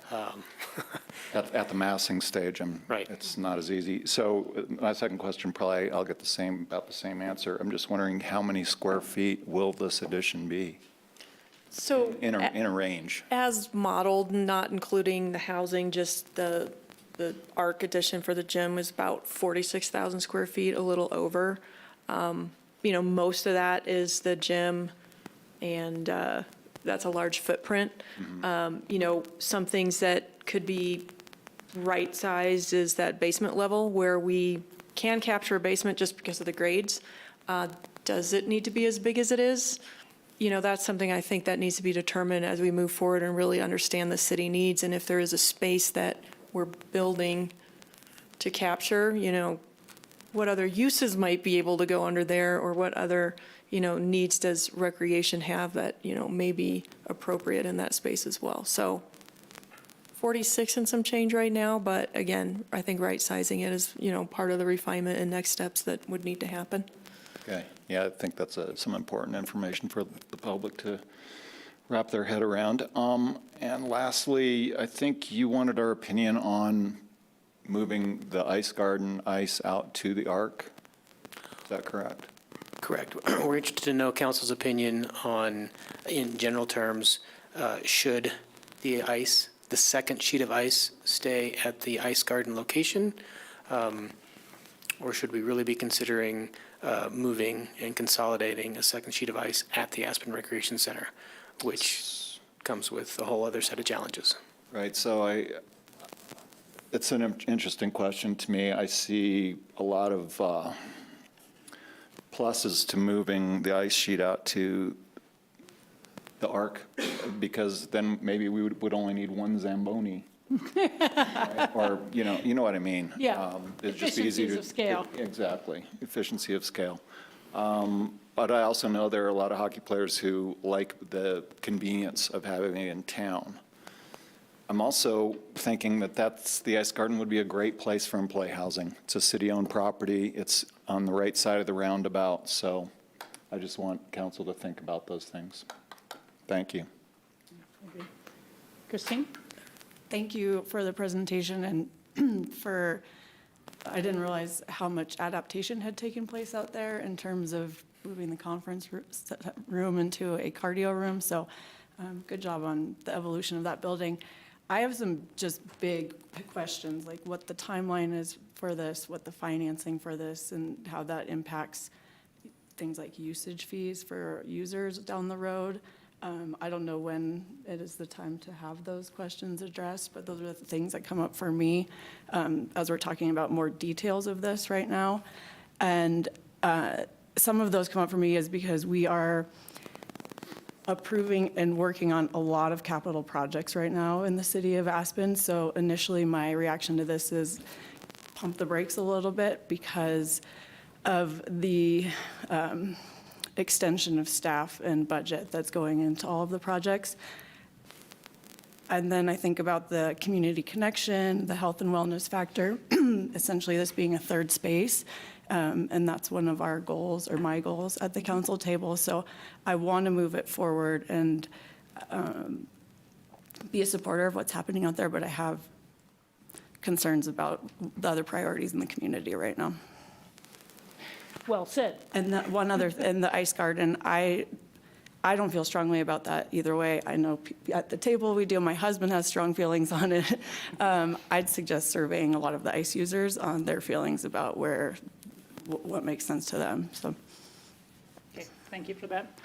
At the massing stage, Right. It's not as easy. So my second question, probably I'll get about the same answer. I'm just wondering how many square feet will this addition be So in a range? as modeled, not including the housing, just the Arc addition for the gym is about 46,000 square feet, a little over. Most of that is the gym, and that's a large footprint. Some things that could be right-sized is that basement level where we can capture a basement just because of the grades. Does it need to be as big as it is? That's something I think that needs to be determined as we move forward and really understand the city needs, and if there is a space that we're building to capture, what other uses might be able to go under there, or what other needs does recreation have that, may be appropriate in that space as well. So 46 and some change right now, but again, I think right-sizing it is, part of the refinement and next steps that would need to happen. Okay. Yeah, I think that's some important information for the public to wrap their head around. And lastly, I think you wanted our opinion on moving the ice garden ice out to the Arc. Is that correct? Correct. We're interested to know council's opinion on, in general terms, should the second sheet of ice stay at the ice garden location? Or should we really be considering moving and consolidating a second sheet of ice at the Aspen Recreation Center, which comes with a whole other set of challenges. Right, so it's an interesting question to me. I see a lot of pluses to moving the ice sheet out to the Arc, because then maybe we would only need one Zamboni. Right? Or, you know what I mean? Yeah. It'd just be easy Efficiencies to- of scale. Exactly, efficiency of scale. But I also know there are a lot of hockey players who like the convenience of having it in town. I'm also thinking that the Ice Garden would be a great place for employee housing. It's a city-owned property. It's on the right side of the roundabout, so I just want council to think about those things. Thank you. Christine? Thank you for the presentation and I didn't realize how much adaptation had taken place out there in terms of moving the conference room into a cardio room. So good job on the evolution of that building. I have some just big questions, like what the timeline is for this, what the financing for this, and how that impacts things like usage fees for users down the road. I don't know when it is the time to have those questions addressed, but those are the things that come up for me as we're talking about more details of this right now. And some of those come up for me is because we are approving and working on a lot of capital projects right now in the city of Aspen. So initially, my reaction to this is pump the brakes a little bit because of the extension of staff and budget that's going into all of the projects. And then I think about the community connection, the health and wellness factor, essentially this being a third space. And that's one of our goals, or my goals, at the council table. So I want to move it forward and be a supporter of what's happening out there, but I have concerns about the other priorities in the community right now. Well said. And that one other, and the ice garden, I don't feel strongly about that either way. I know at the table we do, my husband has strong feelings on it. I'd suggest surveying a lot of the ice users on their feelings about what makes sense to them, so. Okay, thank you for that.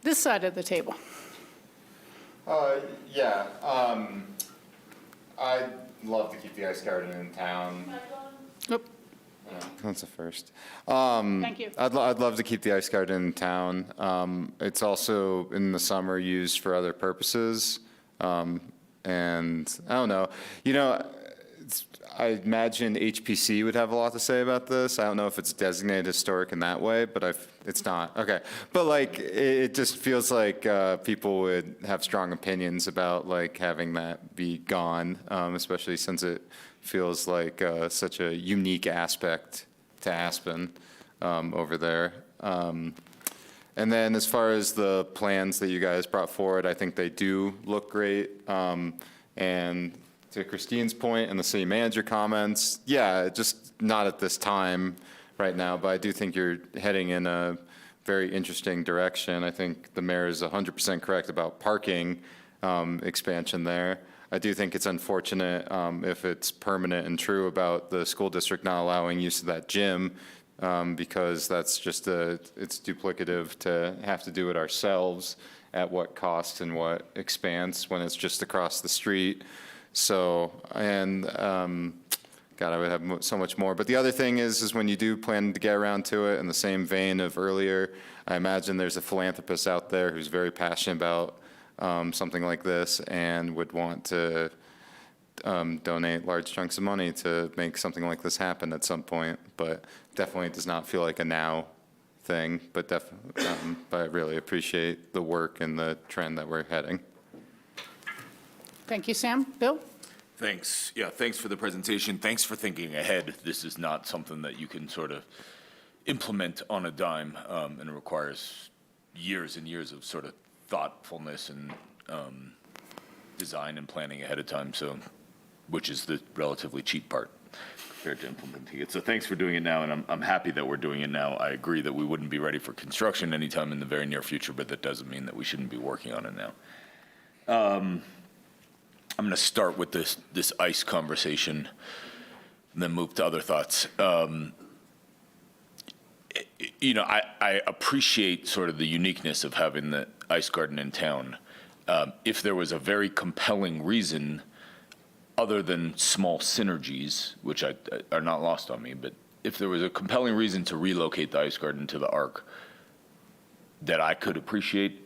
This side of the table. Yeah, I'd love to keep the ice garden in town. Oop, That's a first. Thank you. I'd love to keep the ice garden in town. It's also in the summer used for other purposes. And I don't know, I imagine HPC would have a lot to say about this. I don't know if it's designated historic in that way, but it's not. Okay. But like, it just feels like people would have strong opinions about like having that be gone, especially since it feels like such a unique aspect to Aspen over there. And then as far as the plans that you guys brought forward, I think they do look great. And to Christine's point and the city manager comments, yeah, just not at this time right now, but I do think you're heading in a very interesting direction. I think the mayor is 100% correct about parking expansion there. I do think it's unfortunate if it's permanent and true about the school district not allowing use of that gym because that's just it's duplicative to have to do it ourselves at what cost and what expense when it's just across the street. So, and God, I would have so much more. But the other thing is when you do plan to get around to it in the same vein of earlier, I imagine there's a philanthropist out there who's very passionate about something like this and would want to donate large chunks of money to make something like this happen at some point. But definitely does not feel like a now thing, but I really appreciate the work and the trend that we're heading. Thank you, Sam. Bill? Thanks. Yeah, thanks for the presentation. Thanks for thinking ahead. This is not something that you can sort of implement on a dime, and it requires years and years of sort of thoughtfulness and design and planning ahead of time, so, which is the relatively cheap part compared to implementing it. So thanks for doing it now, and I'm happy that we're doing it now. I agree that we wouldn't be ready for construction anytime in the very near future, but that doesn't mean that we shouldn't be working on it now. I'm going to start with this ice conversation and then move to other thoughts. you know, I appreciate sort of the uniqueness of having the ice garden in town. If there was a very compelling reason, other than small synergies, which are not lost on me, but if there was a compelling reason to relocate the ice garden to the Arc that I could appreciate,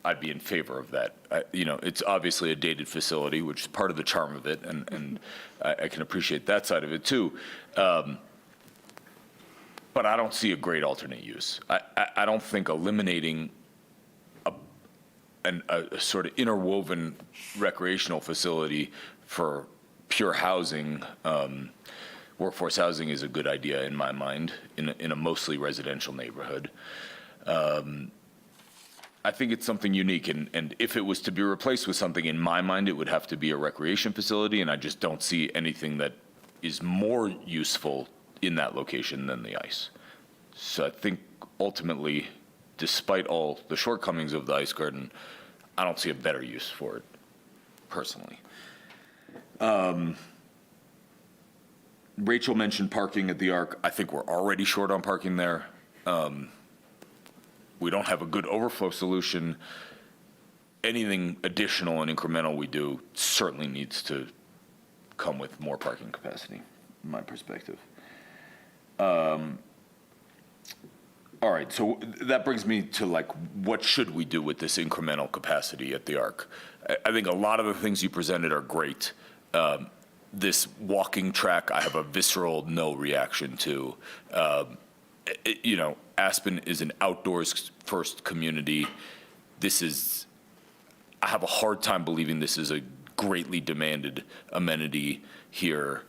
I'd be in favor of that. You know, it's obviously a dated facility, which is part of the charm of it, and I can appreciate that side of it too. But I don't see a great alternate use. I don't think eliminating a sort of interwoven recreational facility for pure housing, workforce housing is a good idea in my mind, in a mostly residential neighborhood. I think it's something unique, and if it was to be replaced with something, in my mind, it would have to be a recreation facility, and I just don't see anything that is more useful in that location than the ice. So I think ultimately, despite all the shortcomings of the ice garden, I don't see a better use for it, personally. Rachel mentioned parking at the Arc. I think we're already short on parking there. We don't have a good overflow solution. Anything additional and incremental we do certainly needs to come with more parking capacity, in my perspective. All right, so that brings me to, like, what should we do with this incremental capacity at the Arc? I think a lot of the things you presented are great. This walking track, I have a visceral no reaction to. You know, Aspen is an outdoors first community. I have a hard time believing this is a greatly demanded amenity here.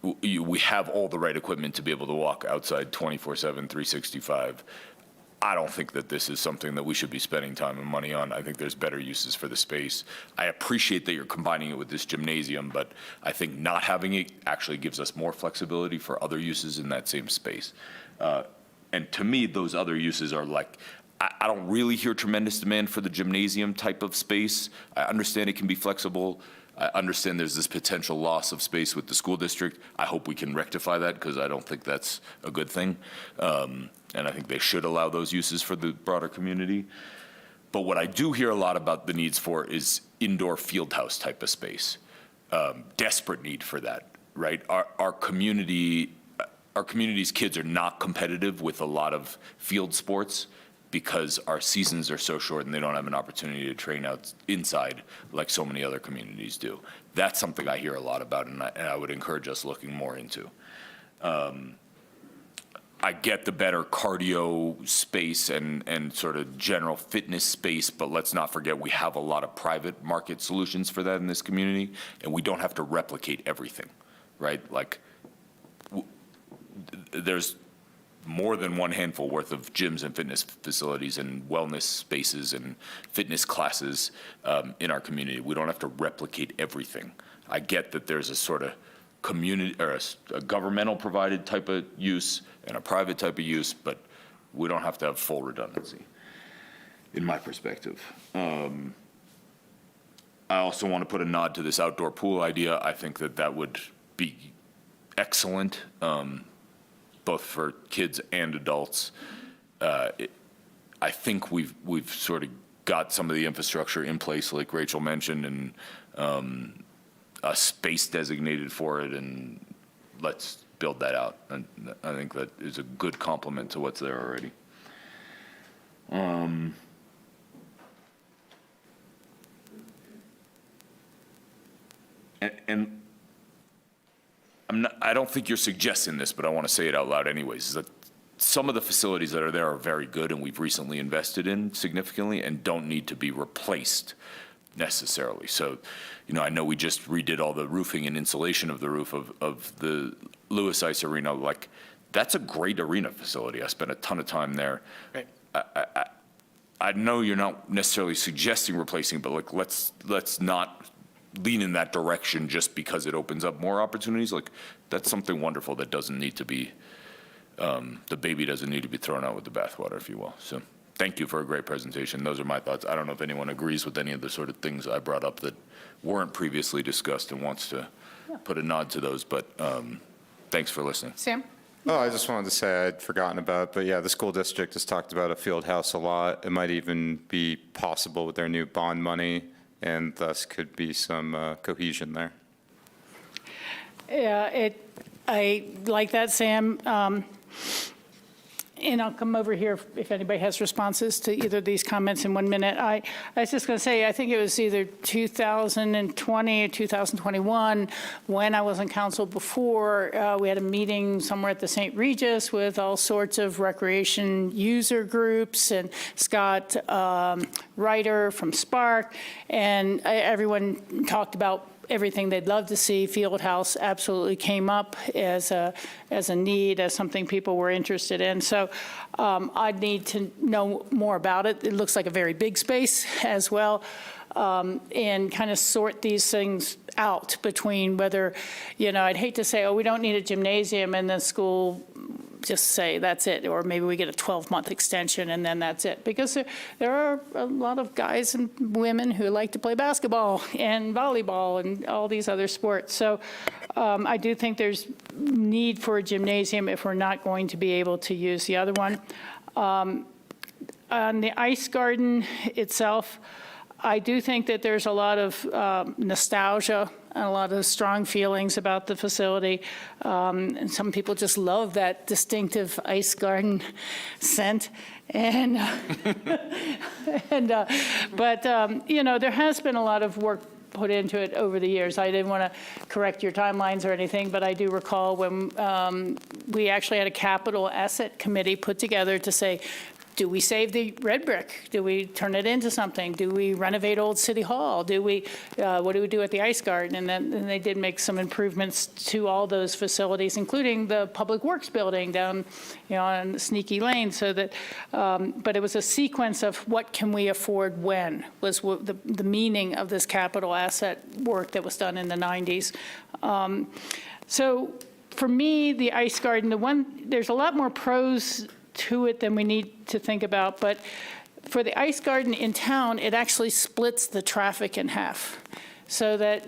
We have all the right equipment to be able to walk outside 24/7, 365. I don't think that this is something that we should be spending time and money on. I think there's better uses for the space. I appreciate that you're combining it with this gymnasium, but I think not having it actually gives us more flexibility for other uses in that same space. And to me, those other uses are like, I don't really hear tremendous demand for the gymnasium type of space. I understand it can be flexible. I understand there's this potential loss of space with the school district. I hope we can rectify that, because I don't think that's a good thing. And I think they should allow those uses for the broader community. But what I do hear a lot about the needs for is indoor field house type of space. Desperate need for that, right? Our community's kids are not competitive with a lot of field sports, because our seasons are so short and they don't have an opportunity to train out inside like so many other communities do. That's something I hear a lot about, and I would encourage us looking more into. I get the better cardio space and sort of general fitness space, but let's not forget we have a lot of private market solutions for that in this community, and we don't have to replicate everything, right? Like, there's more than one handful worth of gyms and fitness facilities and wellness spaces and fitness classes in our community. We don't have to replicate everything. I get that there's a sort of community or a governmental provided type of use and a private type of use, but we don't have to have full redundancy, in my perspective. I also want to put a nod to this outdoor pool idea. I think that would be excellent. Both for kids and adults. I think we've sort of got some of the infrastructure in place, like Rachel mentioned, and a space designated for it, and let's build that out. And I think that is a good complement to what's there already. And I don't think you're suggesting this, but I want to say it out loud anyways, is that some of the facilities that are there are very good and we've recently invested in significantly and don't need to be replaced necessarily. So, you know, I know we just redid all the roofing and insulation of the roof of the Lewis Ice Arena. Like, that's a great arena facility. I spent a ton of time there. Right. I know you're not necessarily suggesting replacing, but like, let's not lean in that direction just because it opens up more opportunities. Like, that's something wonderful that doesn't need to be, the baby doesn't need to be thrown out with the bathwater, if you will. So thank you for a great presentation. Those are my thoughts. I don't know if anyone agrees with any of the sort of things I brought up that weren't previously discussed and wants to put a nod to those, but thanks for listening. Sam? Oh, I just wanted to say I'd forgotten about, but yeah, the school district has talked about a field house a lot. It might even be possible with their new bond money, and thus could be some cohesion there. Yeah, I like that, Sam. And I'll come over here if anybody has responses to either of these comments in 1 minute. I was just going to say, I think it was either 2020 or 2021, when I was on council before, we had a meeting somewhere at the St. Regis with all sorts of recreation user groups, and Scott Ryder from Spark, and everyone talked about everything they'd love to see. Fieldhouse absolutely came up as a need, as something people were interested in. So I'd need to know more about it. It looks like a very big space as well, and kind of sort these things out between whether, I'd hate to say, oh, we don't need a gymnasium, and the school just say that's it, or maybe we get a 12-month extension and then that's it. Because there are a lot of guys and women who like to play basketball and volleyball and all these other sports. So I do think there's need for a gymnasium if we're not going to be able to use the other one. On the ice garden itself, I do think that there's a lot of nostalgia and a lot of strong feelings about the facility. And some people just love that distinctive ice garden scent. And, but there has been a lot of work put into it over the years. I didn't want to correct your timelines or anything, but I do recall when we actually had a capital asset committee put together to say, do we save the red brick? Do we turn it into something? Do we renovate Old City Hall? Do we, what do we do at the ice garden? And then they did make some improvements to all those facilities, including the Public Works building down, on Sneaky Lane. So that, but it was a sequence of what can we afford when was what the meaning of this capital asset work that was done in the 90s. So for me, the ice garden, there's a lot more pros to it than we need to think about. But for the ice garden in town, it actually splits the traffic in half, so that,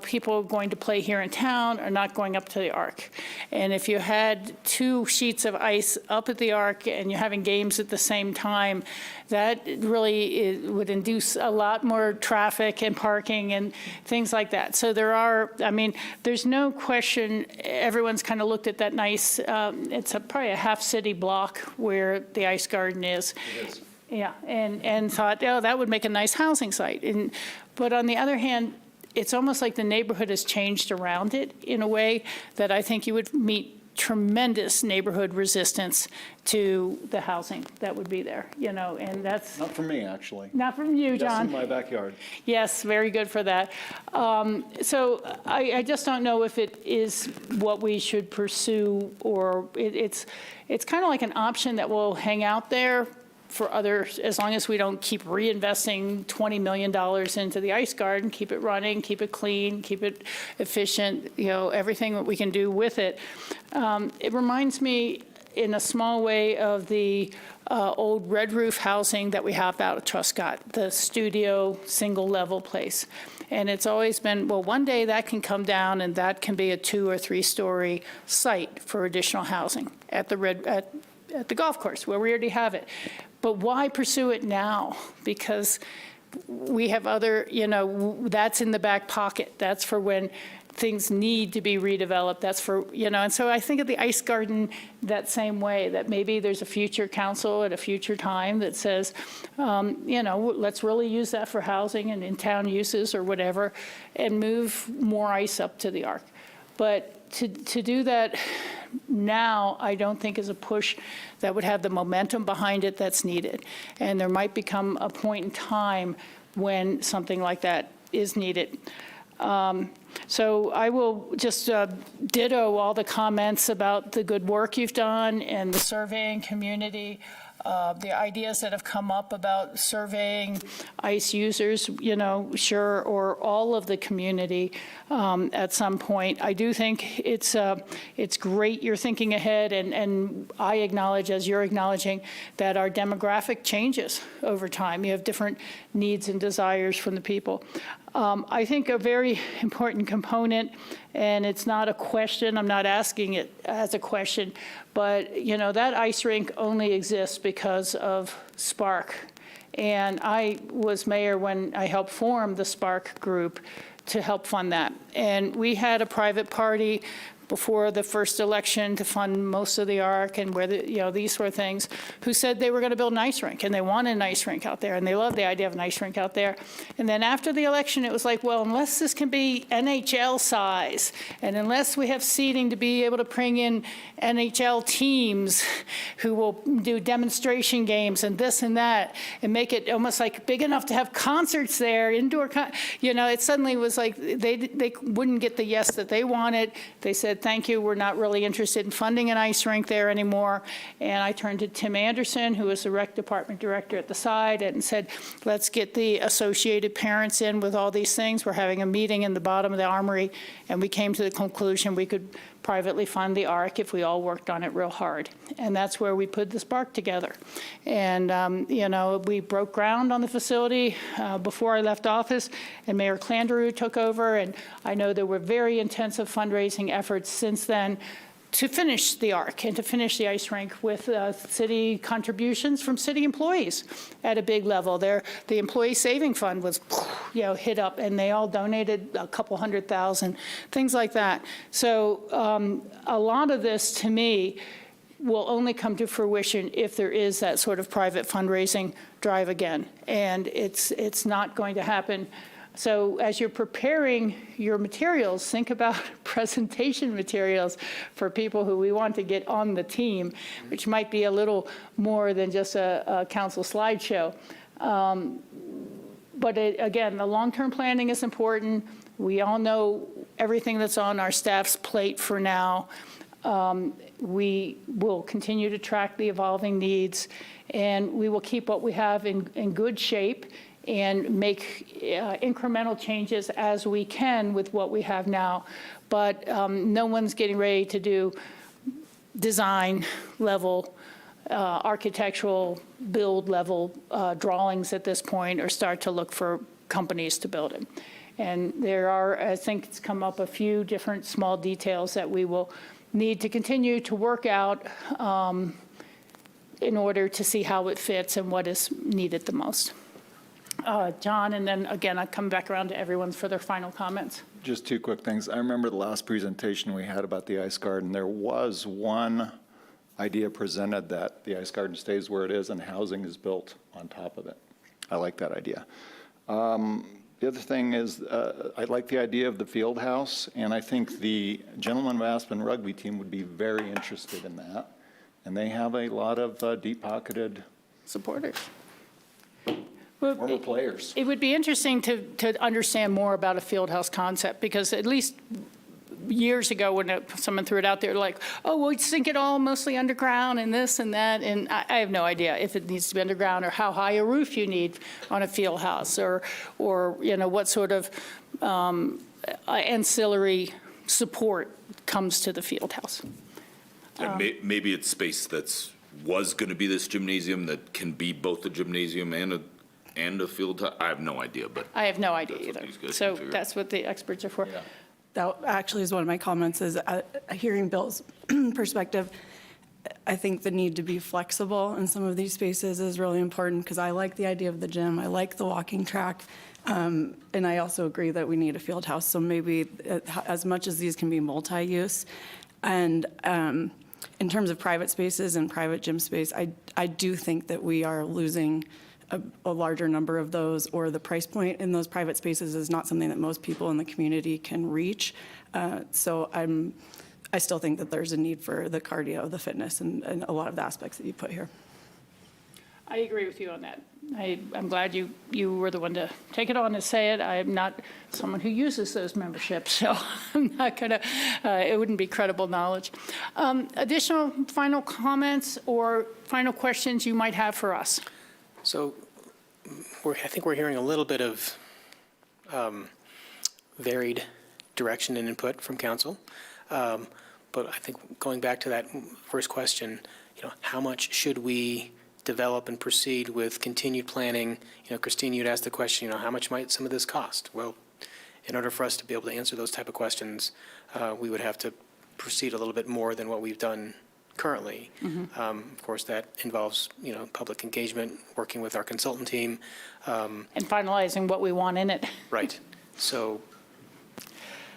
people going to play here in town are not going up to the Arc. And if you had 2 sheets of ice up at the Arc and you're having games at the same time, that really would induce a lot more traffic and parking and things like that. So there's no question, everyone's kind of looked at that nice, it's probably a half-city block where the ice garden is. It is. Yeah, and thought, oh, that would make a nice housing site. But on the other hand, it's almost like the neighborhood has changed around it in a way that I think you would meet tremendous neighborhood resistance to the housing that would be there, and that's... Not from me, actually. Not from you, John. Just in my backyard. Yes, very good for that. So I just don't know if it is what we should pursue, or it's kind of like an option that will hang out there for others, as long as we don't keep reinvesting $20 million into the ice garden, keep it running, keep it clean, keep it efficient, everything that we can do with it. It reminds me in a small way of the old red roof housing that we have out of Truscott, the studio single level place. And it's always been, well, one day that can come down and that can be a 2 or 3 story site for additional housing at the golf course where we already have it. But why pursue it now? Because we have other, that's in the back pocket. That's for when things need to be redeveloped. That's for, and so I think of the ice garden that same way, that maybe there's a future council at a future time that says, let's really use that for housing and in-town uses or whatever, and move more ice up to the Arc. But to do that now, I don't think is a push that would have the momentum behind it that's needed. And there might become a point in time when something like that is needed. So I will just ditto all the comments about the good work you've done and the surveying community. The ideas that have come up about surveying ICE users, sure, or all of the community at some point. I do think it's great you're thinking ahead, and I acknowledge, as you're acknowledging, that our demographic changes over time. You have different needs and desires from the people. I think a very important component And it's not a question, I'm not asking it as a question, but, you know, that ice rink only exists because of Spark. And I was mayor when I helped form the Spark group to help fund that. And we had a private party before the first election to fund most of the ARC and where the, you know, these sort of things, who said they were going to build an ice rink, and they wanted an ice rink out there, and they loved the idea of an ice rink out there. And then after the election, it was like, well, unless this can be NHL size, and unless we have seating to be able to bring in NHL teams who will do demonstration games and this and that, and make it almost like big enough to have concerts there, indoor, you know, it suddenly was like they wouldn't get the yes that they wanted. They said, thank you, we're not really interested in funding an ice rink there anymore. And I turned to Tim Anderson, who was the rec department director at the side, and said, let's get the associated parents in with all these things. We're having a meeting in the bottom of the Armory, and we came to the conclusion we could privately fund the ARC if we all worked on it real hard. And that's where we put the Spark together. And, you know, we broke ground on the facility before I left office, and Mayor Clanderoux took over, and I know there were very intensive fundraising efforts since then to finish the ARC and to finish the ice rink with city contributions from city employees at a big level. The employee saving fund was, you know, hit up, and they all donated a couple $100,000, things like that. So a lot of this, to me, will only come to fruition if there is that sort of private fundraising drive again, and it's not going to happen. So as you're preparing your materials, think about presentation materials for people who we want to get on the team, which might be a little more than just a council slideshow. But again, the long-term planning is important. We all know everything that's on our staff's plate for now. We will continue to track the evolving needs, and we will keep what we have in good shape and make incremental changes as we can with what we have now. But no one's getting ready to do design level, architectural build level drawings at this point, or start to look for companies to build it. And there are, I think it's come up a few different small details that we will need to continue to work out in order to see how it fits and what is needed the most. John, and then again, I come back around to everyone for their final comments. Just two quick things. I remember the last presentation we had about the ice garden. There was one idea presented that the ice garden stays where it is and housing is built on top of it. I like that idea. The other thing is I like the idea of the field house, and I think the gentlemen of Aspen rugby team would be very interested in that. And they have a lot of deep-pocketed Supporters. former players. It would be interesting to understand more about a field house concept, because at least years ago when someone threw it out there, like, oh, we'll sink it all mostly underground and this and that, and I have no idea if it needs to be underground or how high a roof you need on a field house, or you know, what sort of ancillary support comes to the field house. And maybe it's space that's was going to be this gymnasium that can be both a gymnasium and a field. I have no idea, but I have no idea That's what either. these guys So can figure out. that's what the experts are for. That actually is one of my comments, is hearing Bill's perspective. I think the need to be flexible in some of these spaces is really important, because I like the idea of the gym. I like the walking track. And I also agree that we need a field house. So maybe as much as these can be multi-use. And in terms of private spaces and private gym space, I do think that we are losing a larger number of those, or the price point in those private spaces is not something that most people in the community can reach. So I still think that there's a need for the cardio, the fitness, and a lot of the aspects that you put here. I agree with you on that. I'm glad you were the one to take it on and say it. I am not someone who uses those memberships, so I'm not going to, it wouldn't be credible knowledge. Additional final comments or final questions you might have for us? So I think we're hearing a little bit of varied direction and input from council. But I think going back to that first question, you know, how much should we develop and proceed with continued planning? You know, Christine, you'd asked the question, you know, how much might some of this cost? Well, in order for us to be able to answer those type of questions, we would have to proceed a little bit more than what we've done currently. Of course, that involves, public engagement, working with our consultant team. And finalizing what we want in it. Right. So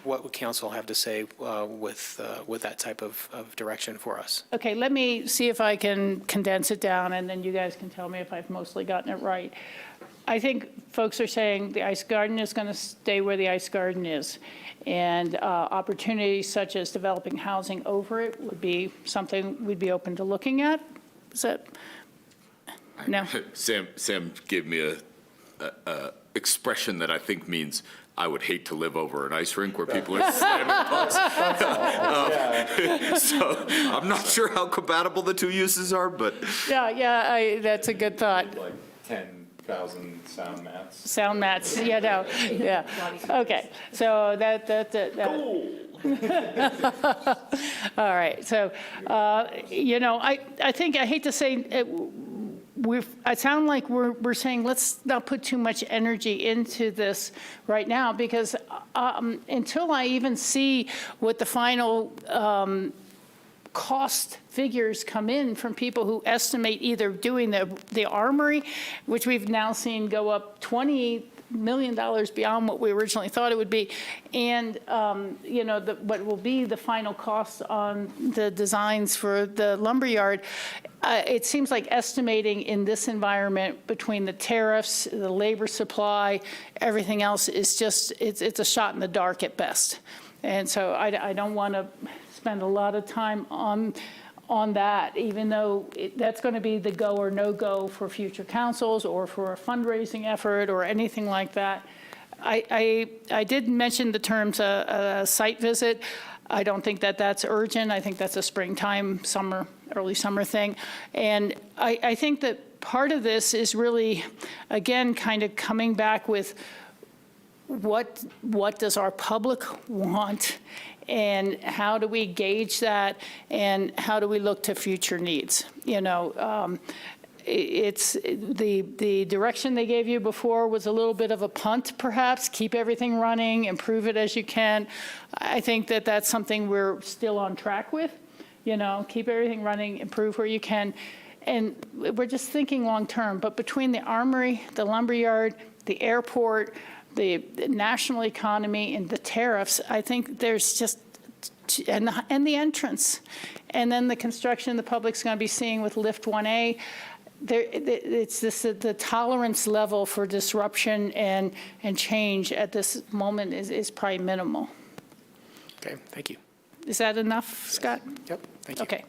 what would council have to say with that type of direction for us? Okay, let me see if I can condense it down, and then you guys can tell me if I've mostly gotten it right. I think folks are saying the ice garden is going to stay where the ice garden is, and opportunities such as developing housing over it would be something we'd be open to looking at. Is that, no? Sam gave me a expression that I think means I would hate to live over an ice rink where people are slamming pucks. So I'm not sure how compatible the two uses are, but. Yeah, that's a good thought. Like 10,000 sound mats. Sound mats, yeah. Okay, so that. All right, so, I think, I hate to say, I sound like we're saying, let's not put too much energy into this right now, because until I even see what the final cost figures come in from people who estimate either doing the armory, which we've now seen go up $20 million beyond what we originally thought it would be, and what will be the final costs on the designs for the lumberyard. It seems like estimating in this environment between the tariffs, the labor supply, everything else is just, it's a shot in the dark at best. And so I don't want to spend a lot of time on that, even though that's going to be the go or no go for future councils or for a fundraising effort or anything like that. I did mention the terms site visit. I don't think that that's urgent. I think that's a springtime, early summer thing. And I think that part of this is really, again, kind of coming back with what does our public want, and how do we gauge that, and how do we look to future needs? It's the direction they gave you before was a little bit of a punt, perhaps. Keep everything running, improve it as you can. I think that that's something we're still on track with. Keep everything running, improve where you can. And we're just thinking long term. But between the armory, the lumberyard, the airport, the national economy, and the tariffs, I think there's just, and the entrance, and then the construction the public's going to be seeing with Lift 1A. It's the tolerance level for disruption and change at this moment is probably minimal. Okay, thank you. Is that enough, Scott? Yep, thank you. Okay.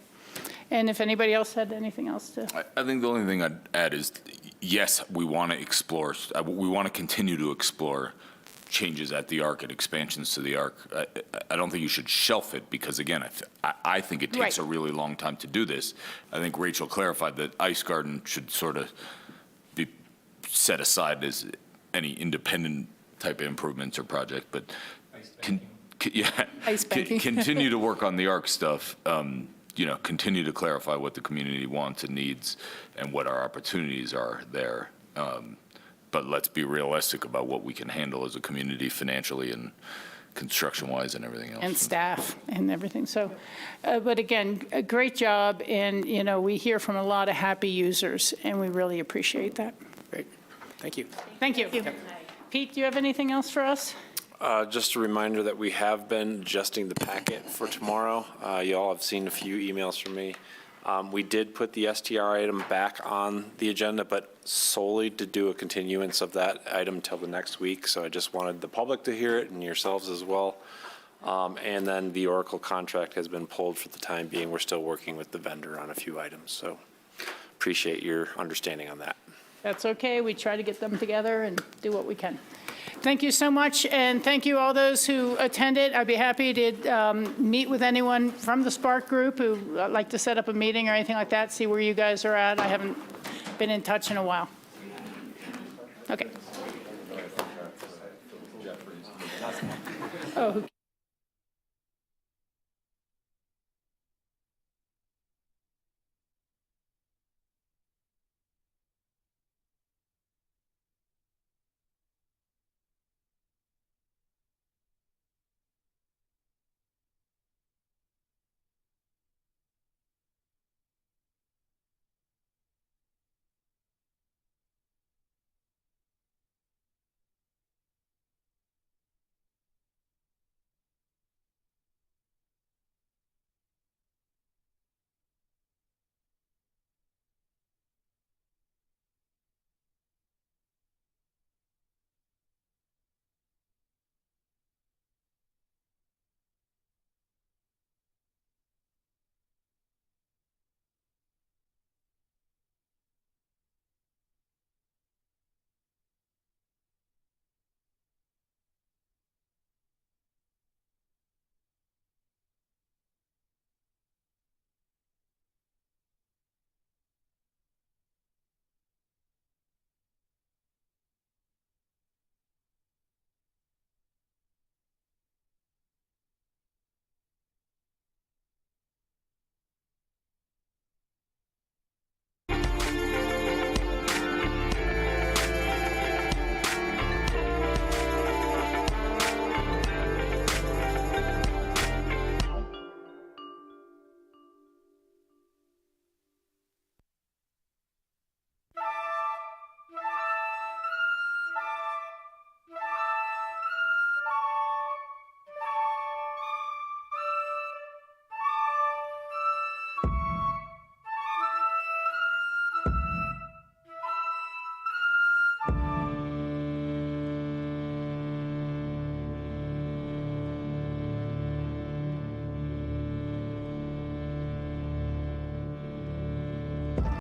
And if anybody else had anything else to? I think the only thing I'd add is, yes, we want to explore, we want to continue to explore changes at the Arc and expansions to the Arc. I don't think you should shelf it because, again, I think it takes a really long time to do this. I think Rachel clarified that Ice Garden should sort of be set aside as any independent type of improvements or project, but continue to work on the Arc stuff. Continue to clarify what the community wants and needs and what our opportunities are there. But let's be realistic about what we can handle as a community financially and construction-wise and everything else. And staff and everything. So, but again, a great job. And, we hear from a lot of happy users, and we really appreciate that. Great. Thank you. Thank you. Pete, do you have anything else for us? Just a reminder that we have been adjusting the packet for tomorrow. You all have seen a few emails from me. We did put the STR item back on the agenda, but solely to do a continuance of that item till the next week. So I just wanted the public to hear it and yourselves as well. And then the Oracle contract has been pulled for the time being. We're still working with the vendor on a few items. So appreciate your understanding on that. That's okay. We try to get them together and do what we can. Thank you so much, and thank you all those who attended. I'd be happy to meet with anyone from the Spark Group who would like to set up a meeting or anything like that, see where you guys are at. I haven't been in touch in a while. Okay. Oh.